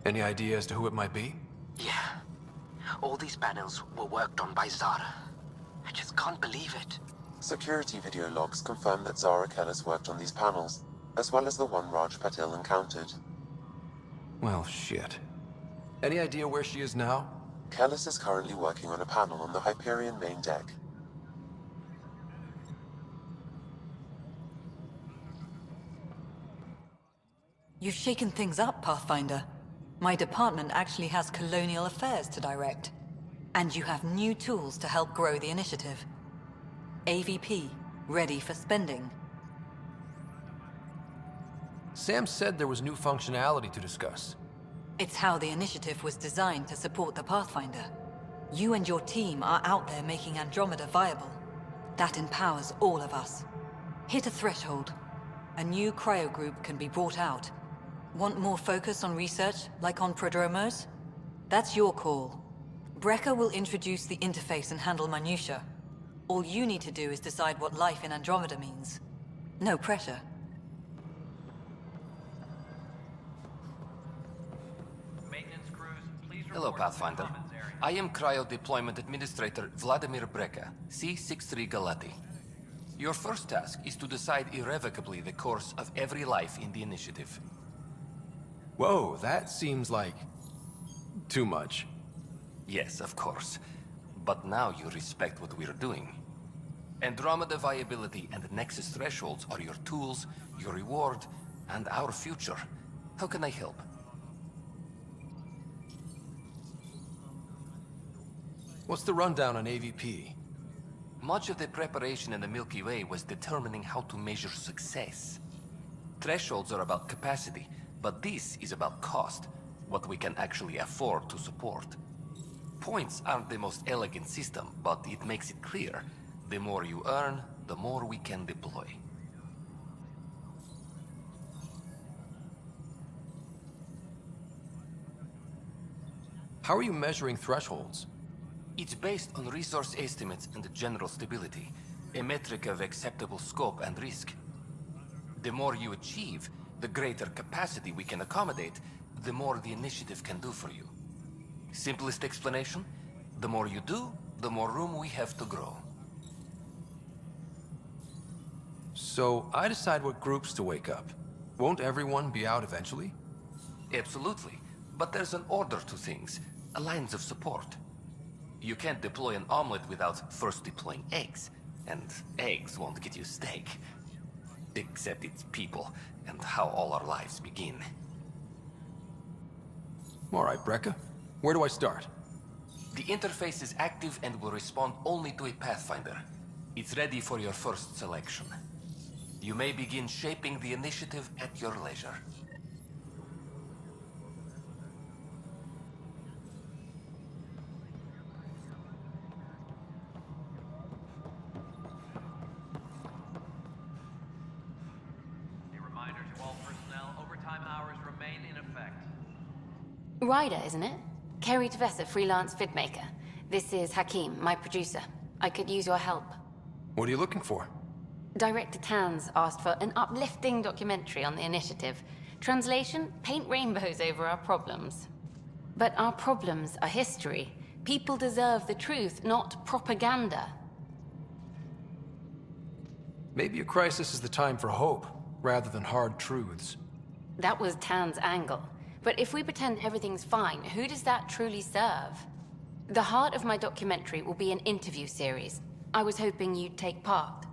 Any idea as to who it might be? Yeah. All these panels were worked on by Zara. I just can't believe it. Security video logs confirm that Zara Kellis worked on these panels, as well as the one Raj Patil encountered. Well, shit. Any idea where she is now? Kellis is currently working on a panel on the Hyperion main deck. You've shaken things up, Pathfinder. My department actually has colonial affairs to direct. And you have new tools to help grow the initiative. AVP, ready for spending. Sam said there was new functionality to discuss. It's how the initiative was designed to support the Pathfinder. You and your team are out there making Andromeda viable. That empowers all of us. Hit a threshold. A new cryo group can be brought out. Want more focus on research, like on Prodromos? That's your call. Brecker will introduce the interface and handle minutiae. All you need to do is decide what life in Andromeda means. No pressure. Maintenance crews, please Hello, report to the Pathfinder. commons area. I am Cryo Deployment Administrator Vladimir Breca, C-63 Galati. Your first task is to decide irrevocably the course of every life in the initiative. Whoa, that seems like... too much. Yes, of course. But now you respect what we're doing. Andromeda viability and Nexus thresholds are your tools, your reward, and our future. How can I help? What's the rundown on AVP? Much of the preparation in the Milky Way was determining how to measure success. Thresholds are about capacity, but this is about cost, what we can actually afford to support. Points aren't the most elegant system, but it makes it clear. The more you earn, the more we can deploy. How are you measuring thresholds? It's based on resource estimates and general stability, a metric of acceptable scope and risk. The more you achieve, the greater capacity we can accommodate, the more the initiative can do for you. Simplest explanation, the more you do, the more room we have to grow. So, I decide what groups to wake up. Won't everyone be out eventually? Absolutely, but there's an order to things, lines of support. You can't deploy an omelet without first deploying eggs, and eggs won't get you steak. Except it's people, and how all our lives begin. Alright, Breca. Where do I start? The interface is active and will respond only to a Pathfinder. It's ready for your first selection. You may begin shaping the initiative at your leisure. A reminder to all personnel Ryder, isn't it? Kerry Tavessa, freelance vidmaker. This is Hakim, my producer. I could use your help. What are you looking for? Director Tans asked for an uplifting documentary on the initiative. Translation, paint rainbows over our problems. But our problems are history. People deserve the truth, not propaganda. Maybe a crisis is the time for hope, rather than hard truths. That was Tan's angle. But if we pretend everything's fine, who does that truly serve? The heart of my documentary will be an interview series. I was hoping you'd take part.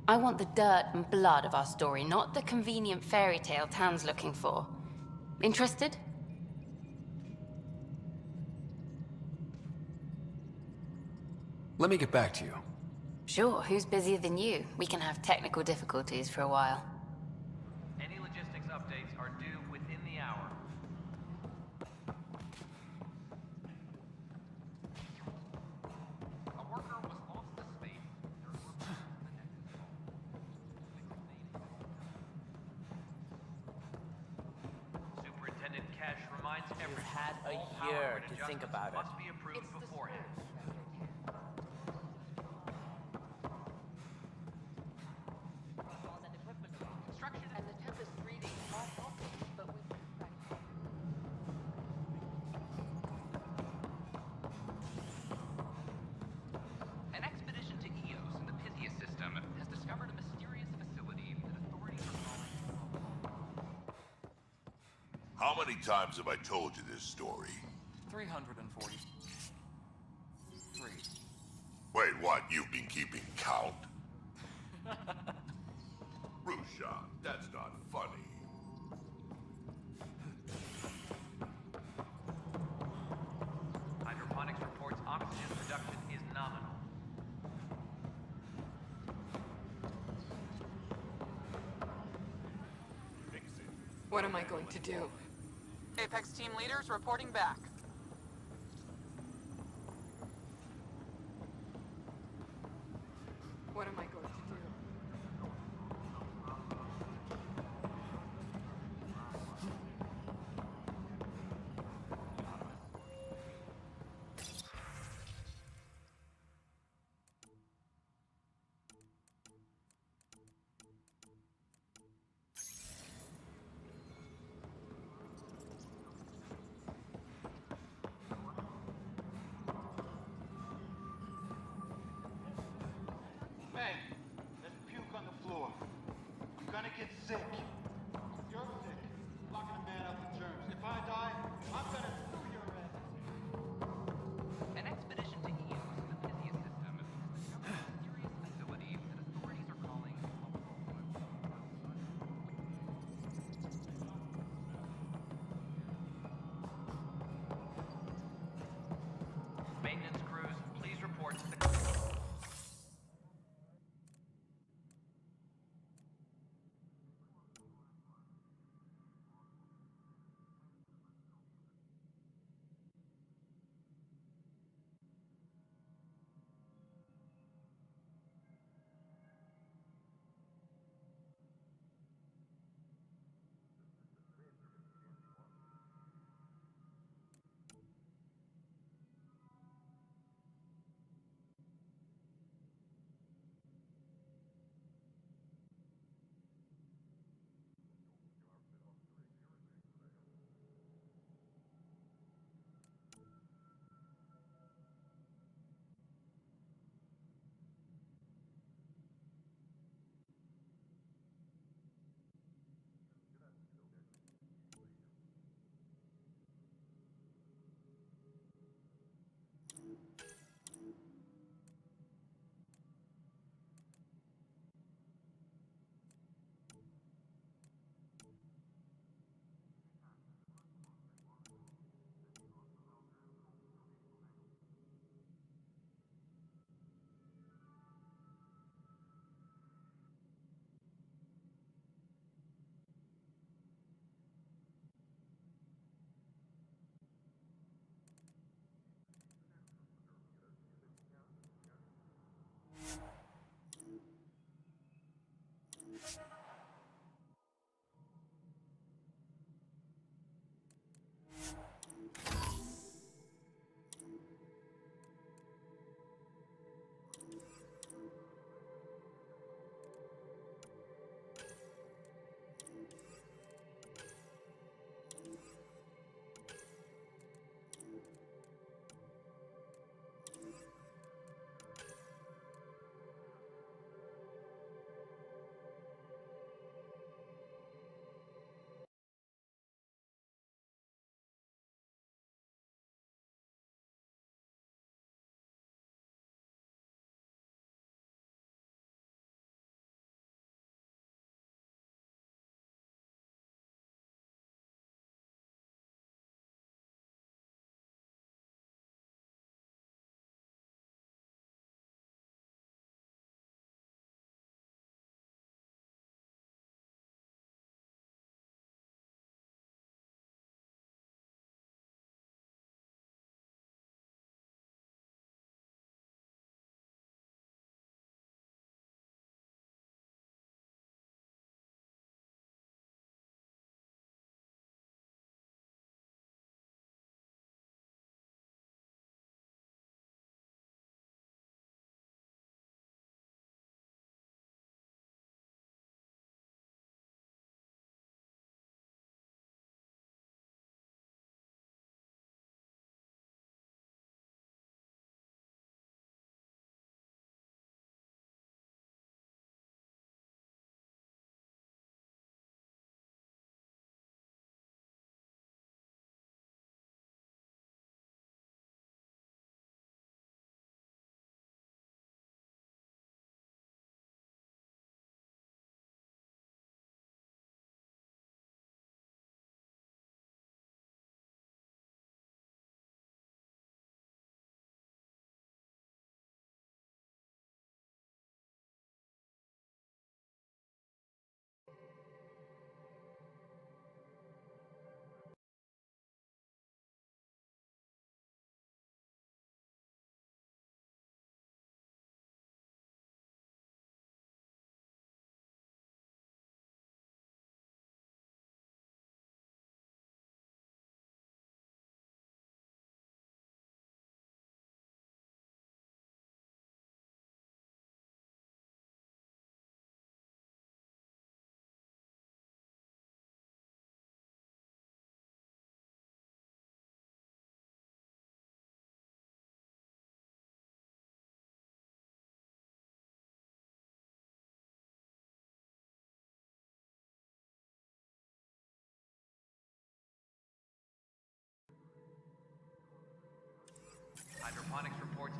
I want the dirt and blood of our story, not the convenient fairy tale Tan's looking for. Interested? Let me get back to you. Sure, who's busier than you? We can have technical difficulties for a while. Any logistics updates are due within the hour. A worker was lost to space. Superintendent Cash reminds everyone had a all power year grid to think adjustments about it. must be approved beforehand. Construction and the Tempest 3D are helping, but we... An expedition to Eos in the Pythia system has discovered a mysterious facility that authorities are calling... How many times have I told you this story? 340. Wait, what? You've been keeping count? Rushan, that's not funny. Hydroponics reports oxygen production is nominal. What am I going to do? Apex team leaders reporting back. What am I going to do?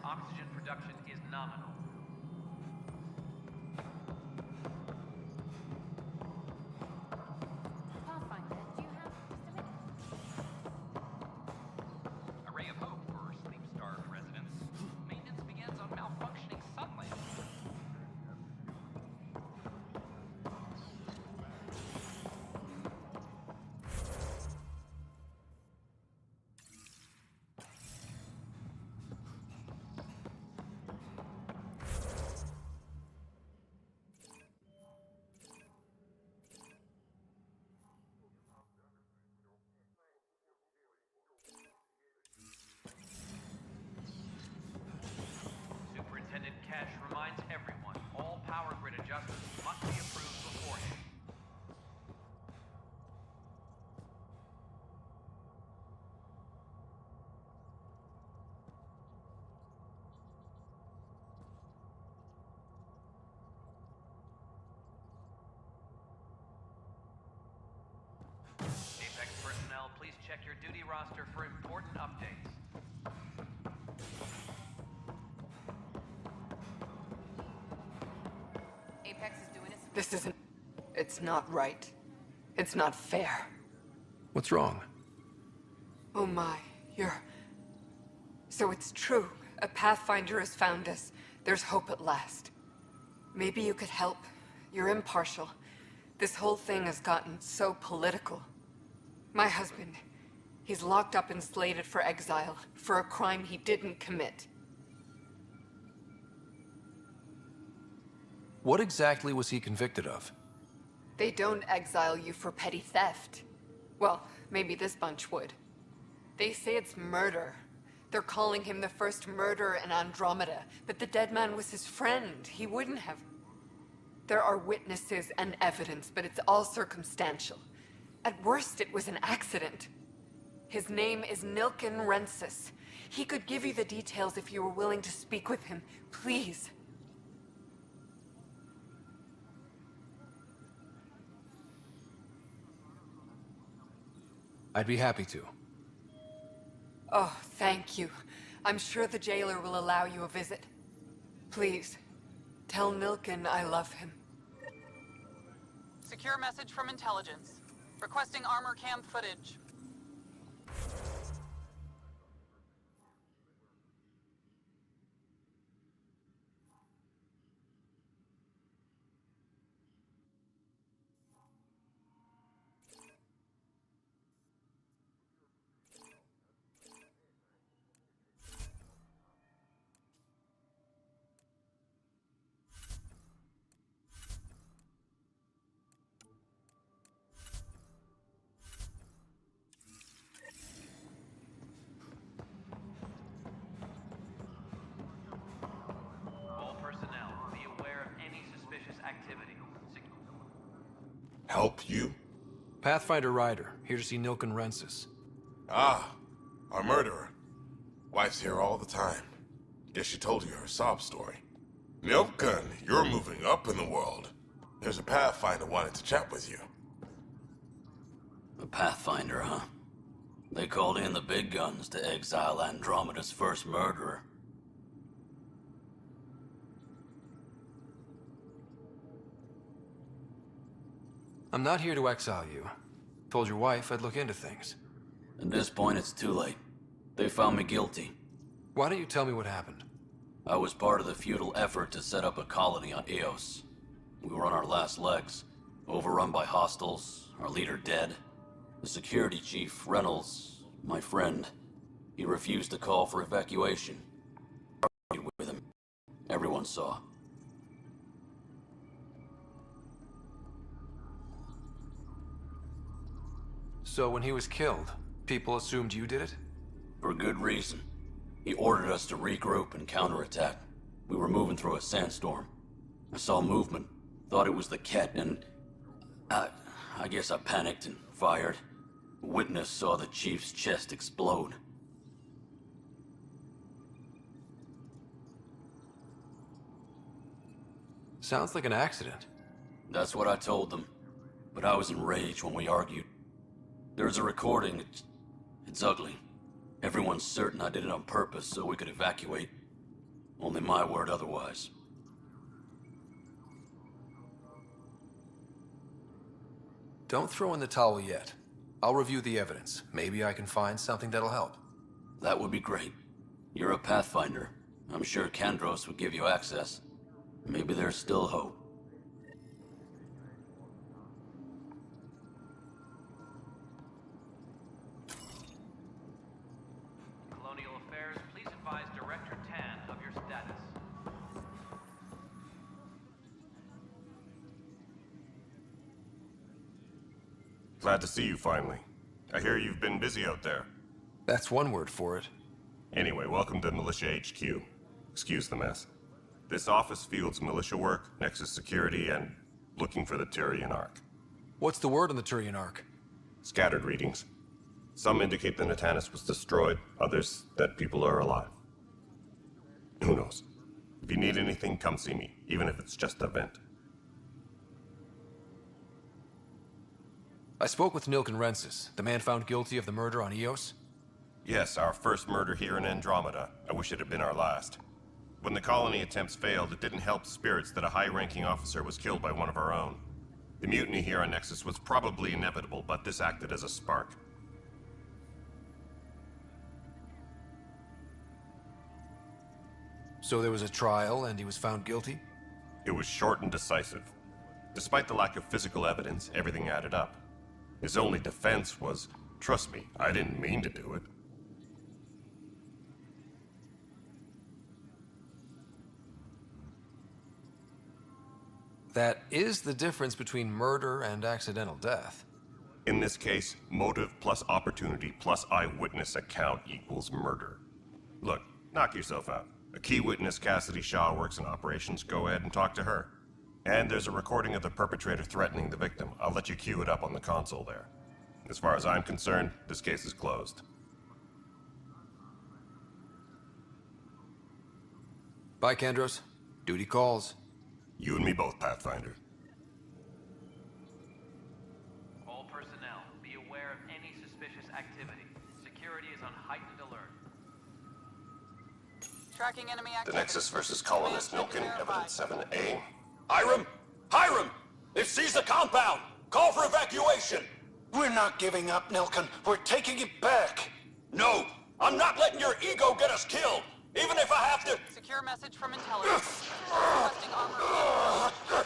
oxygen production is nominal. Pathfinder, do you have just a minute? A ray of hope for sleep-starved residents. Maintenance begins on malfunctioning sun lamps. Superintendent Cash reminds everyone all power grid adjustments must be approved beforehand. Apex personnel, please check your duty roster for important updates. Apex is doing its... This isn't... It's not right. It's not fair. What's wrong? Oh my, you're... So it's true. A Pathfinder has found us. There's hope at last. Maybe you could help. You're impartial. This whole thing has gotten so political. My husband, he's locked up and slated for exile for a crime he didn't commit. What exactly was he convicted of? They don't exile you for petty theft. Well, maybe this bunch would. They say it's murder. They're calling him the first murderer in Andromeda, but the dead man was his friend. He wouldn't have... There are witnesses and evidence, but it's all circumstantial. At worst, it was an accident. His name is Nilken Rensis. He could give you the details if you were willing to speak with him. Please. I'd be happy to. Oh, thank you. I'm sure the jailer will allow you a visit. Please, tell Nilken I love him. Secure message from intelligence. Requesting armor cam footage. All personnel, be aware of any suspicious activity. Help you? Pathfinder Ryder, here to see Nilken Rensis. Ah, our murderer. Wife's here all the time. Guess she told you her sob story. Nilken, you're moving up in the world. There's a Pathfinder wanted to chat with you. A Pathfinder, huh? They called in the big guns to exile Andromeda's first murderer. I'm not here to exile you. Told your wife I'd look into things. At this point, it's too late. They found me guilty. Why don't you tell me what happened? I was part of the futile effort to set up a colony on Eos. We were on our last legs, overrun by hostiles, our leader dead. The security chief, Reynolds, my friend, he refused to call for evacuation. I argued with him. Everyone saw. So when he was killed, people assumed you did it? For good reason. He ordered us to regroup and counterattack. We were moving through a sandstorm. I saw movement, thought it was the Ket, and... I guess I panicked and fired. A witness saw the chief's chest explode. Sounds like an accident. That's what I told them. But I was enraged when we argued. There's a recording. It's ugly. Everyone's certain I did it on purpose so we could evacuate. Only my word otherwise. Don't throw in the towel yet. I'll review the evidence. Maybe I can find something that'll help. That would be great. You're a Pathfinder. I'm sure Kandros would give you access. Maybe there's still hope. Colonial Affairs, please advise Director Tan of your status. Glad to see you finally. I hear you've been busy out there. That's one word for it. Anyway, welcome to Militia HQ. Excuse the mess. This office fields militia work, Nexus security, and looking for the Turian Ark. What's the word on the Turian Ark? Scattered readings. Some indicate the Natanus was destroyed, others that people are alive. Who knows? If you need anything, come see me, even if it's just a vent. I spoke with Nilken Rensis, the man found guilty of the murder on Eos. Yes, our first murder here in Andromeda. I wish it had been our last. When the colony attempts failed, it didn't help spirits that a high-ranking officer was killed by one of our own. The mutiny here on Nexus was probably inevitable, but this acted as a spark. So there was a trial and he was found guilty? It was short and decisive. Despite the lack of physical evidence, everything added up. His only defense was, trust me, I didn't mean to do it. That is the difference between murder and accidental death. In this case, motive plus opportunity plus eyewitness account equals murder. Look, knock yourself out. A key witness, Cassidy Shaw, works in operations. Go ahead and talk to her. And there's a recording of the perpetrator threatening the victim. I'll let you cue it up on the console there. As far as I'm concerned, this case is closed. Bye, Kandros. Duty calls. You and me both, Pathfinder. All personnel, be aware of any suspicious activity. Security is on heightened alert. Tracking enemy The activity. Nexus versus Colonist Nilken, Evidence 7A. Hiram! Hiram! They've seized the compound! Call for evacuation! We're not giving up, Nilken. We're taking it back. No! I'm not letting your ego get us killed! Even if I have to... Secure message from intelligence. Requesting armor.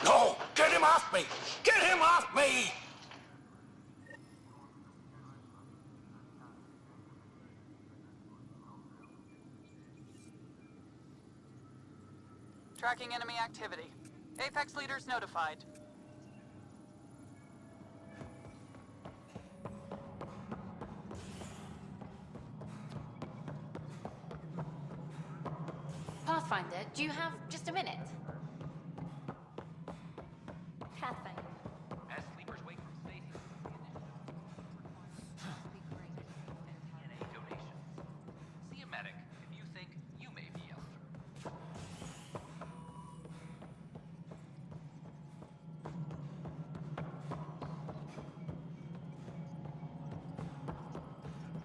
No! Get him off me! Get him off me! Tracking enemy activity. Apex leaders notified. Pathfinder, do you have just a minute? Pathfinder. As sleepers wake from stasis, DNA donations. See a medic if you think you may be eligible.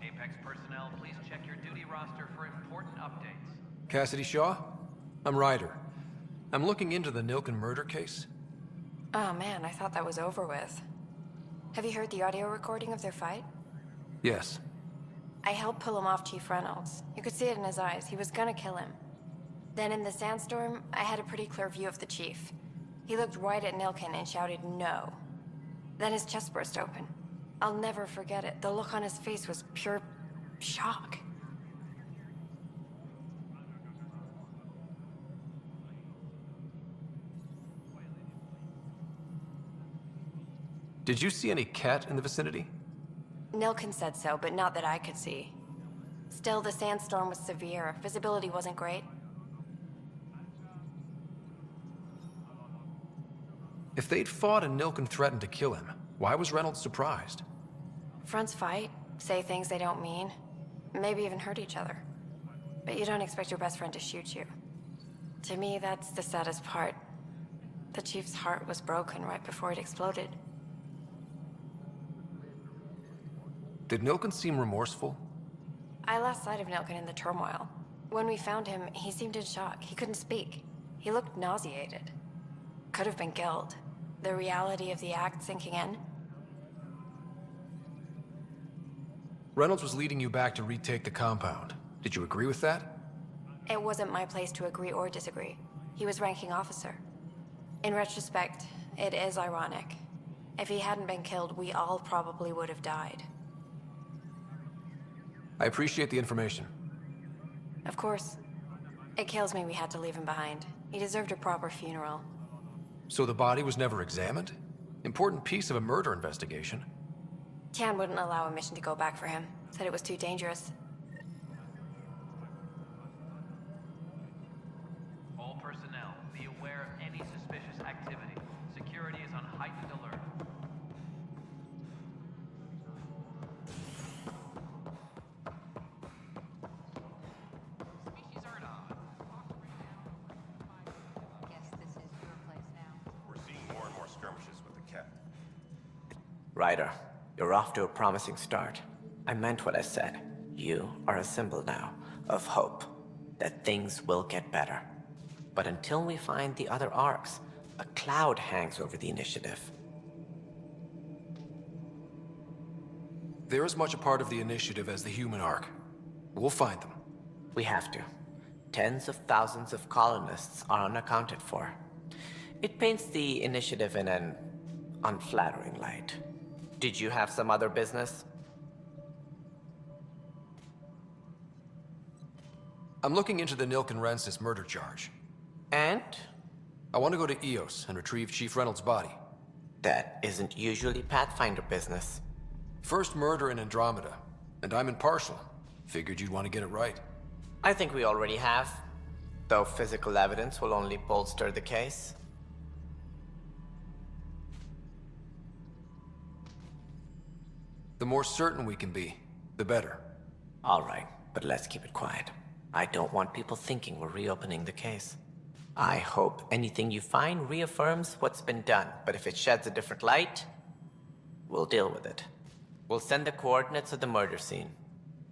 Apex personnel, please check your duty roster for important updates. Cassidy Shaw? I'm Ryder. I'm looking into the Nilken murder case. Oh man, I thought that was over with. Have you heard the audio recording of their fight? Yes. I helped pull him off Chief Reynolds. You could see it in his eyes. He was gonna kill him. Then in the sandstorm, I had a pretty clear view of the Chief. He looked right at Nilken and shouted no. Then his chest burst open. I'll never forget it. The look on his face was pure shock. Did you see any cat in the vicinity? Nilken said so, but not that I could see. Still, the sandstorm was severe. Visibility wasn't great. If they'd fought and Nilken threatened to kill him, why was Reynolds surprised? Fronts fight, say things they don't mean, maybe even hurt each other. But you don't expect your best friend to shoot you. To me, that's the saddest part. The Chief's heart was broken right before it exploded. Did Nilken seem remorseful? I lost sight of Nilkin in the turmoil. When we found him, he seemed in shock. He couldn't speak. He looked nauseated. Could have been guilt. The reality of the act sinking in. Reynolds was leading you back to retake the compound. Did you agree with that? It wasn't my place to agree or disagree. He was ranking officer. In retrospect, it is ironic. If he hadn't been killed, we all probably would have died. I appreciate the information. Of course. It kills me we had to leave him behind. He deserved a proper funeral. So the body was never examined? Important piece of a murder investigation. Tian wouldn't allow a mission to go back for him. Said it was too dangerous. All personnel, be aware of any suspicious activity. Security is on heightened alert. Species are at odds. Guess this is your place now. We're seeing more and more skirmishes with the cat. Ryder, you're off to a promising start. I meant what I said. You are a symbol now of hope that things will get better. But until we find the other arcs, a cloud hangs over the initiative. They're as much a part of the initiative as the human arc. We'll find them. We have to. Tens of thousands of colonists are unaccounted for. It paints the initiative in an unflattering light. Did you have some other business? I'm looking into the Nilkin-Rensis murder charge. And? I want to go to Eos and retrieve Chief Reynolds' body. That isn't usually Pathfinder business. First murder in Andromeda, and I'm impartial. Figured you'd want to get it right. I think we already have. Though physical evidence will only bolster the case. The more certain we can be, the better. All right, but let's keep it quiet. I don't want people thinking we're reopening the case. I hope anything you find reaffirms what's been done, but if it sheds a different light, we'll deal with it. We'll send the coordinates of the murder scene.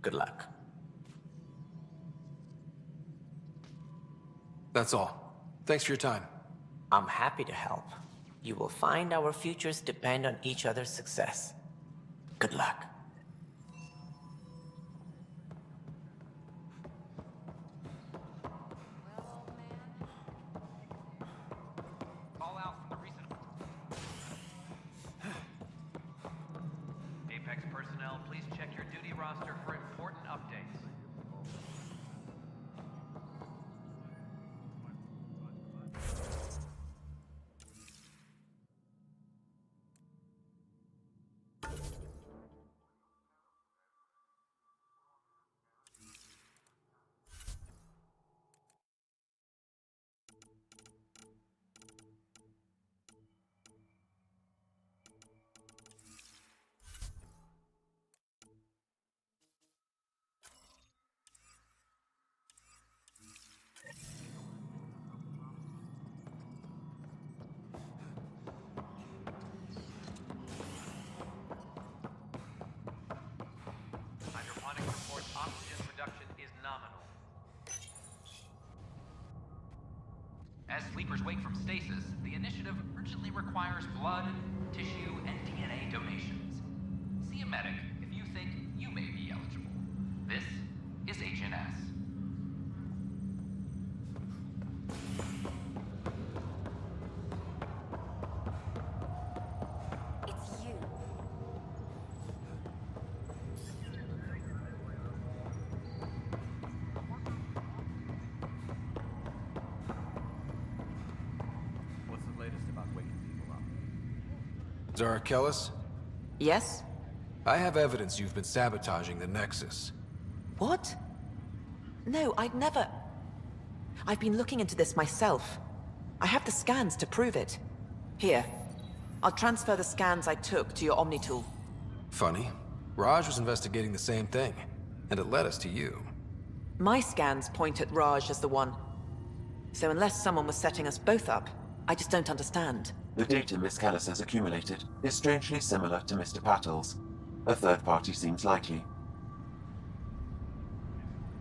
Good luck. That's all. Thanks for your time. I'm happy to help. You will find our futures depend on each other's success. Good luck. Call out from the recent... Apex personnel, please check your duty roster for important updates. Hydroponics reports oxygen production is nominal. As sleepers wake from stasis, the initiative urgently requires blood, tissue, and DNA donations. See a medic if you think you may be eligible. This is Agent S. It's you. What's the latest about waking people up? Zara Kellis? Yes? I have evidence you've been sabotaging the Nexus. What? No, I'd never... I've been looking into this myself. I have the scans to prove it. Here. I'll transfer the scans I took to your Omni tool. Funny. Raj was investigating the same thing, and it led us to you. My scans point at Raj as the one. So unless someone was setting us both up, I just don't understand. The data Miss Kellis has accumulated is strangely similar to Mr. Patel's. A third party seems likely.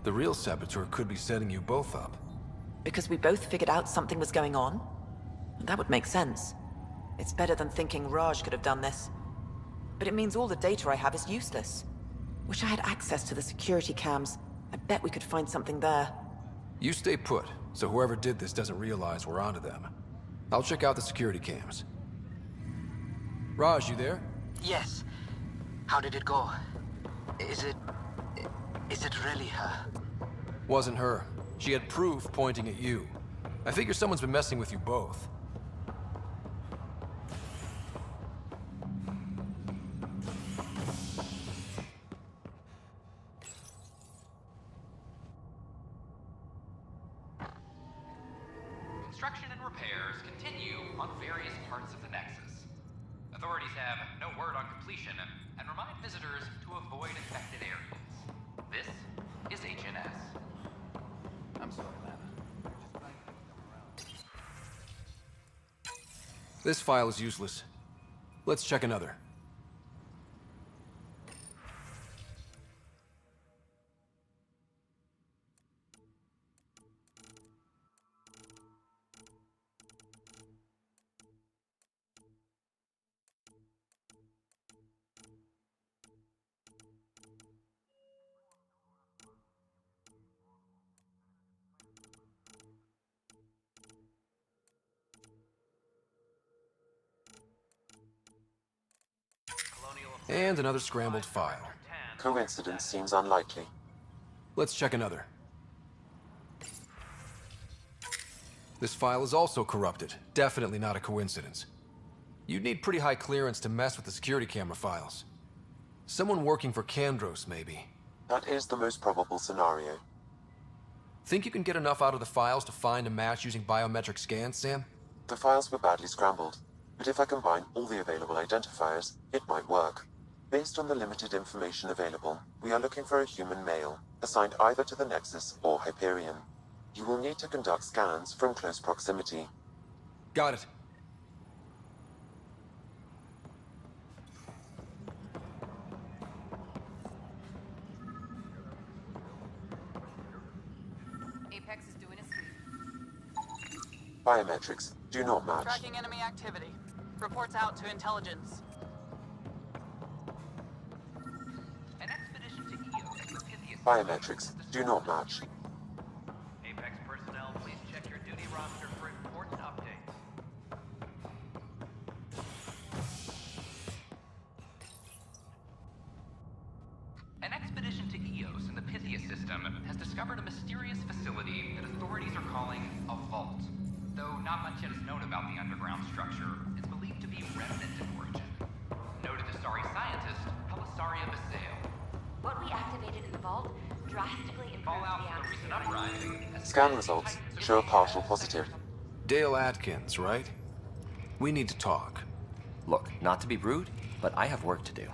The real saboteur could be setting you both up. Because we both figured out something was going on? That would make sense. It's better than thinking Raj could have done this. But it means all the data I have is useless. Wish I had access to the security cams. I bet we could find something there. You stay put, so whoever did this doesn't realize we're onto them. I'll check out the security cams. Raj, you there? Yes. How did it go? Is it really her? Wasn't her. She had proof pointing at you. I figure someone's been messing with you both. Construction and repairs continue on various parts of the Nexus. Authorities have no word on completion and remind visitors to avoid infected areas. This is HNS. I'm sorry, Lana. This file is useless. Let's check another. And another scrambled file. Coincidence seems unlikely. Let's check another. This file is also corrupted. Definitely not a coincidence. You'd need pretty high clearance to mess with the security camera files. Someone working for Kandros, maybe. That is the most probable scenario. Think you can get enough out of the files to find a match using biometric scans, Sam? The files were badly scrambled, but if I combine all the available identifiers, it might work. Based on the limited information available, we are looking for a human male, assigned either to the Nexus or Hyperion. You will need to conduct scans from close proximity. Got it. Apex is doing a sweep. Biometrics do not match. Tracking enemy activity. Reports out to intelligence. An expedition to Eos with Pythias. Biometrics do not match. Apex personnel, please check your duty roster for important updates. An expedition to Eos in the Pythias system has discovered a mysterious facility that authorities are calling a vault. Though not much yet is known about the underground structure, it's believed to be remnant in origin. Noted Asari scientist, Pelisaria Basale. What we activated in the vault drastically improved Fallout the from the recent atmosphere. uprising has Scan results show a partial positive. Dale Atkins, right? We need to talk. Look, not to be rude, but I have work to do.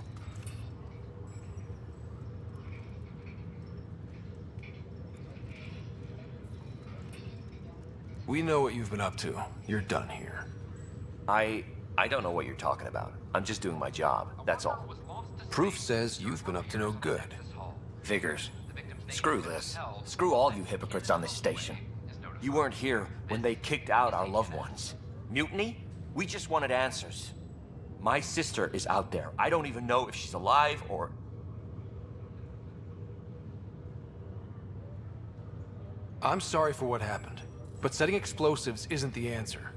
We know what you've been up to. You're done here. I don't know what you're talking about. I'm just doing my job, that's all. Proof says you've been up to no good. Figures. Screw this. Screw all you hypocrites on this station. You weren't here when they kicked out our loved ones. Mutiny? We just wanted answers. My sister is out there. I don't even know if she's alive or... I'm sorry for what happened, but setting explosives isn't the answer.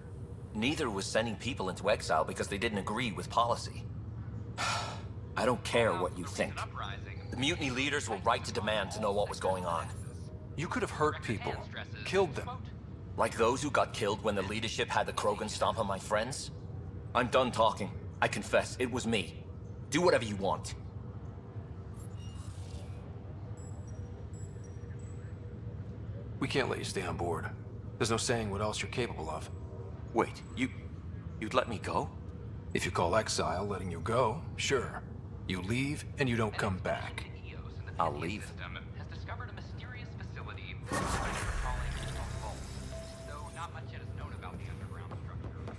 Neither was sending people into exile because they didn't agree with policy. I don't care what you think. The mutiny leaders were right to demand to know what was going on. You could have hurt people, killed them. Like those who got killed when the leadership had the Krogan stomp on my friends? I'm done talking. I confess, it was me. Do whatever you want. We can't let you stay on board. There's no saying what else you're capable of. Wait, you'd let me go? If you call exile letting you go, sure. You leave and you don't come back. I'll leave. Has discovered a mysterious facility that they're calling a vault. Though not much yet is known about the underground structure.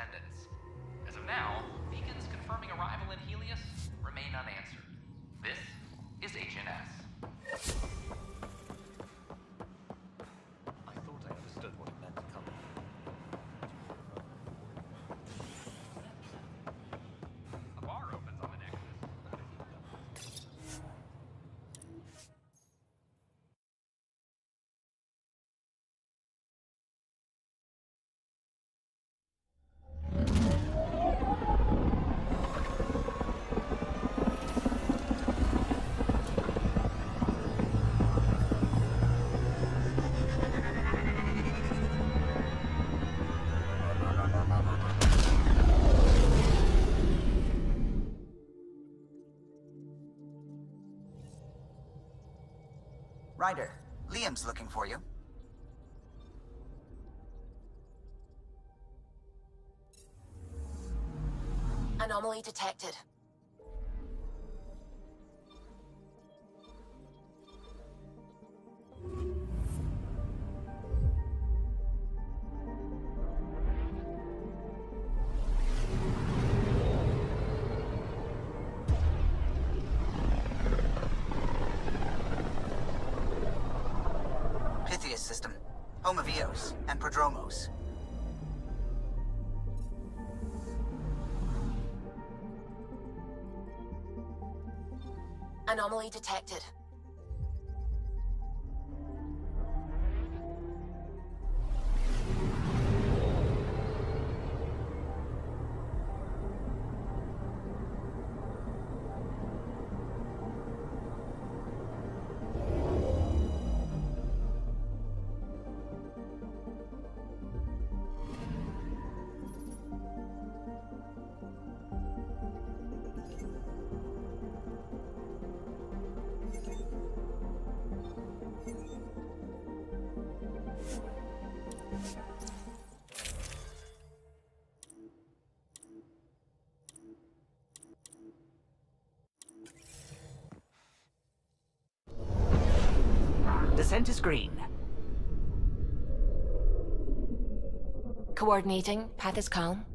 attendants. As of now, beacons confirming arrival in Helios remain unanswered. This is HNS. I thought I understood what it meant to come. A bar opens on the Nexus. Ryder, Liam's looking for you. Anomaly detected. Pythias system, home of Eos and Prodromos. Anomaly detected. Descent is green. Coordinating. Path is calm.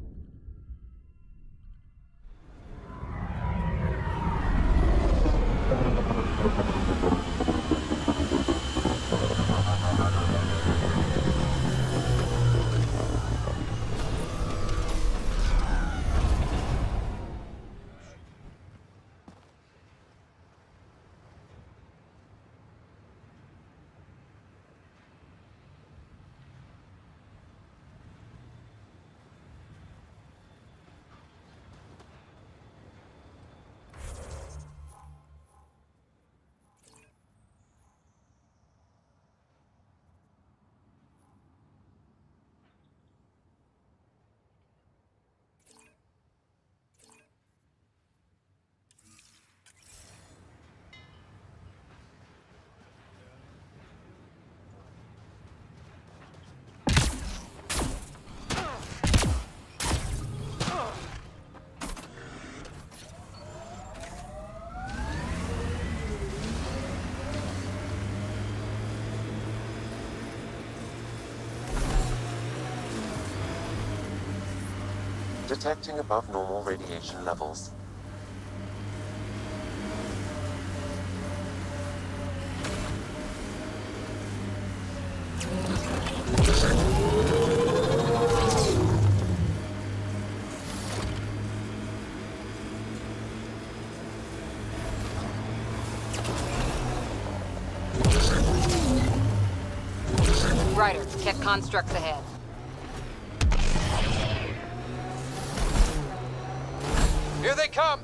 Detecting above normal radiation levels. Ryder, check constructs ahead. Here they come!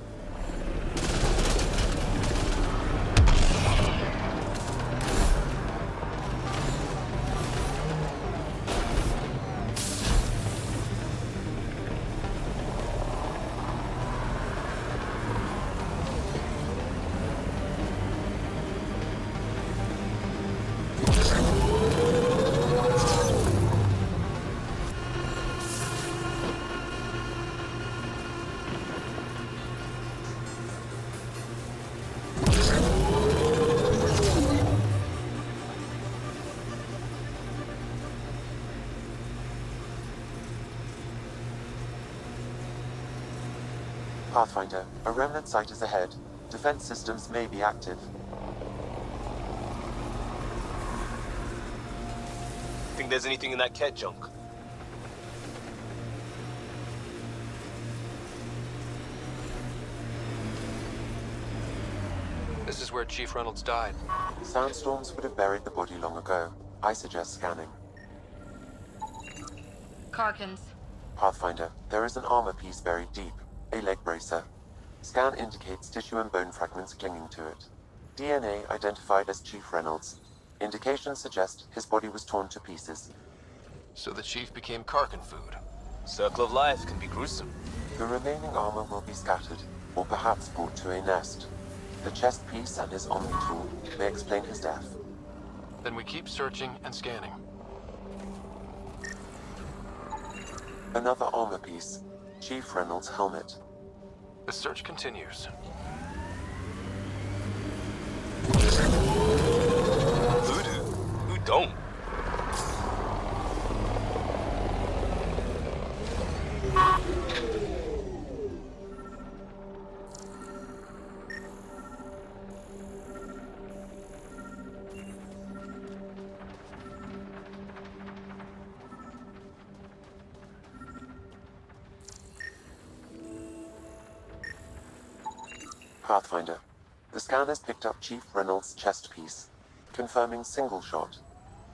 Pathfinder, a remnant site is ahead. Defense systems may be active. Think there's anything in that cat junk? This is where Chief Reynolds died. Sandstorms would have buried the body long ago. I suggest scanning. Karkins. Pathfinder, there is an armor piece buried deep. A leg bracer. Scan indicates tissue and bone fragments clinging to it. DNA identified as Chief Reynolds. Indications suggest his body was torn to pieces. So the Chief became Karkin food. Circle of life can be gruesome. The remaining armor will be scattered, or perhaps brought to a nest. The chest piece and his Omni tool may explain his death. Then we keep searching and scanning. Another armor piece. Chief Reynolds' helmet. The search continues. Voodoo? Who don't? Pathfinder. The scanners picked up Chief Reynolds' chest piece, confirming single shot.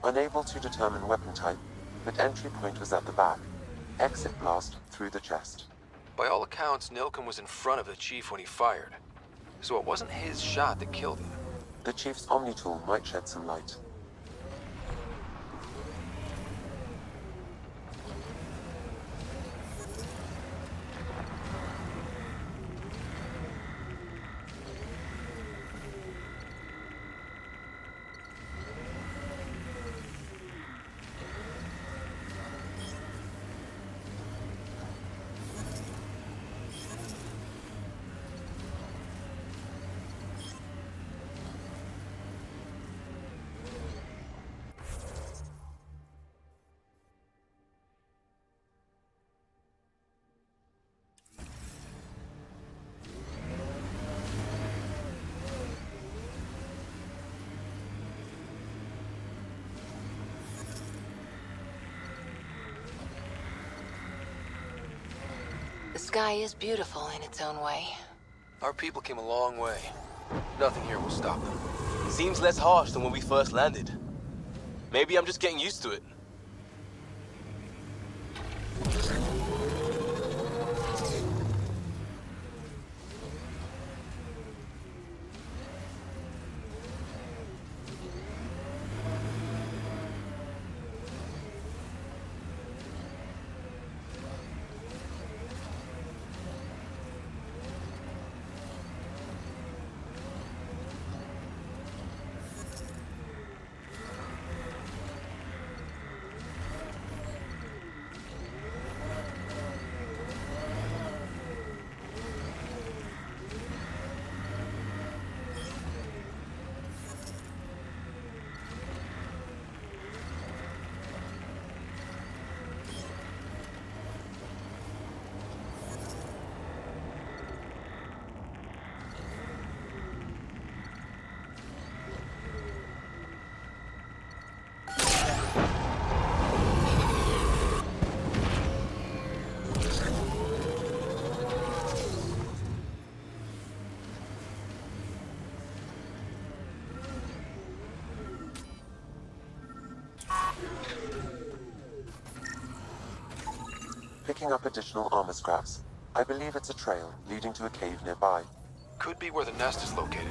Unable to determine weapon type, but entry point was at the back. Exit blast through the chest. By all accounts, Nilken was in front of the Chief when he fired. So it wasn't his shot that killed him. The Chief's Omni tool might shed some light. The sky is beautiful in its own way. Our people came a long way. Nothing here will stop them. Seems less harsh than when we first landed. Maybe I'm just getting used to it. Picking up additional armor scraps. I believe it's a trail leading to a cave nearby. Could be where the nest is located.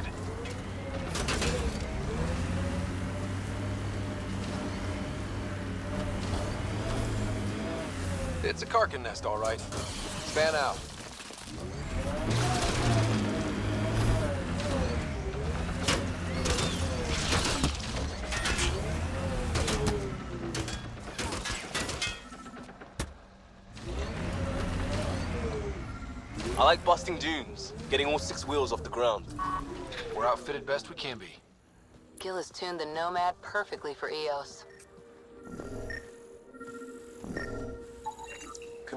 It's a Karkin nest, all right. Fan out. I like busting dunes, getting all 6 wheels off the ground. We're outfitted best we can be. Gil has tuned the Nomad perfectly for EOS.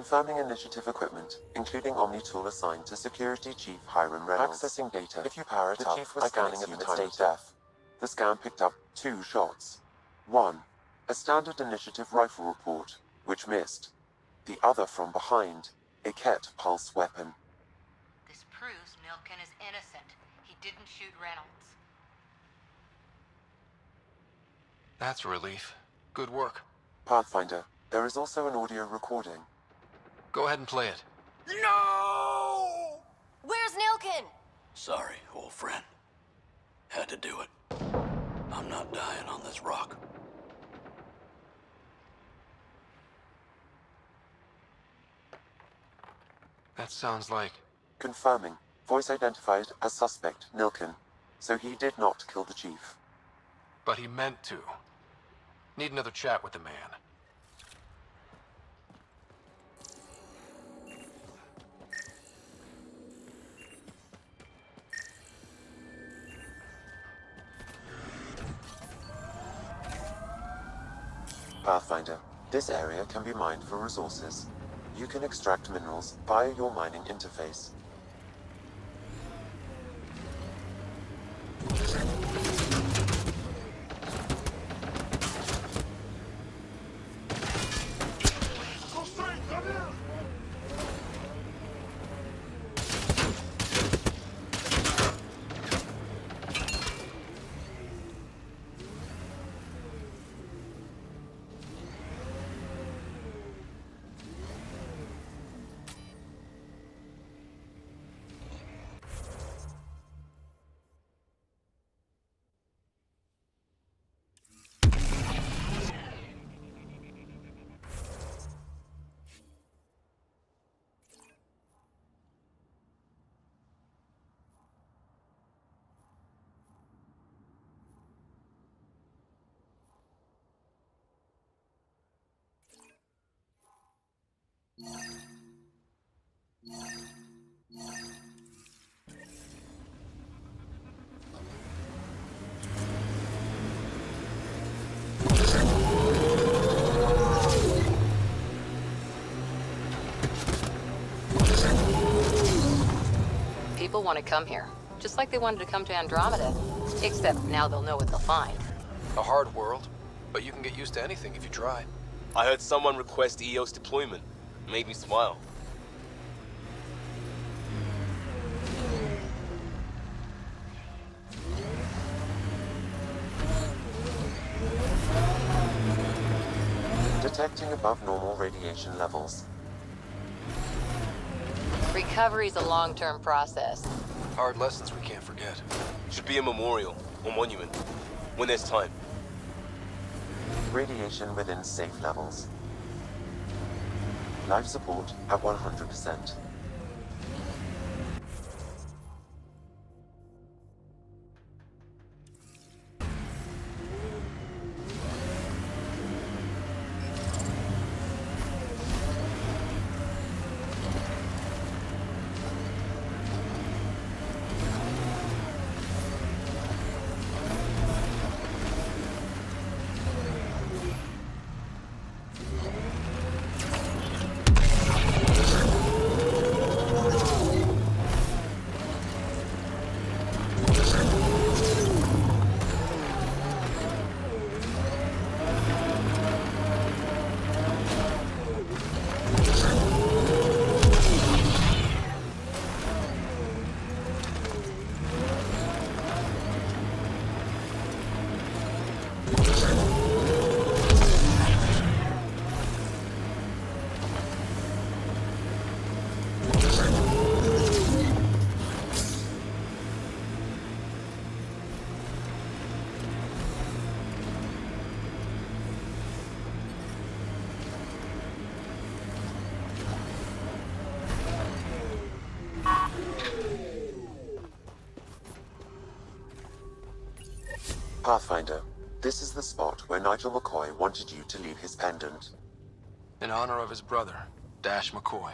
Confirming initiative equipment, including Omni-tool assigned to Security Chief Hiram Reynolds. Accessing data. If you power it up, the Chief was scanning at the time of death. The scan picked up 2 shots. 1. A standard initiative rifle report, which missed. The other from behind, a Ket pulse weapon. This proves Nilkin is innocent. He didn't shoot Reynolds. That's a relief. Good work. Pathfinder, there is also an audio recording. Go ahead and play it. No! Where's Nilkin? Sorry, old friend. Had to do it. I'm not dying on this rock. That sounds like... Confirming. Voice identified as suspect, Nilkin. So he did not kill the Chief. But he meant to. Need another chat with the man. Pathfinder, this area can be mined for resources. You can extract minerals via your mining interface. People want to come here, just like they wanted to come to Andromeda. Except now they'll know what they'll find. A hard world, but you can get used to anything if you try. I heard someone request EOS deployment. Made me smile. Detecting above normal radiation levels. Recovery's a long-term process. Hard lessons we can't forget. Should be a memorial or monument when there's time. Radiation within safe levels. Life support at 100%. Pathfinder, this is the spot where Nigel McCoy wanted you to leave his pendant. In honor of his brother, Dash McCoy.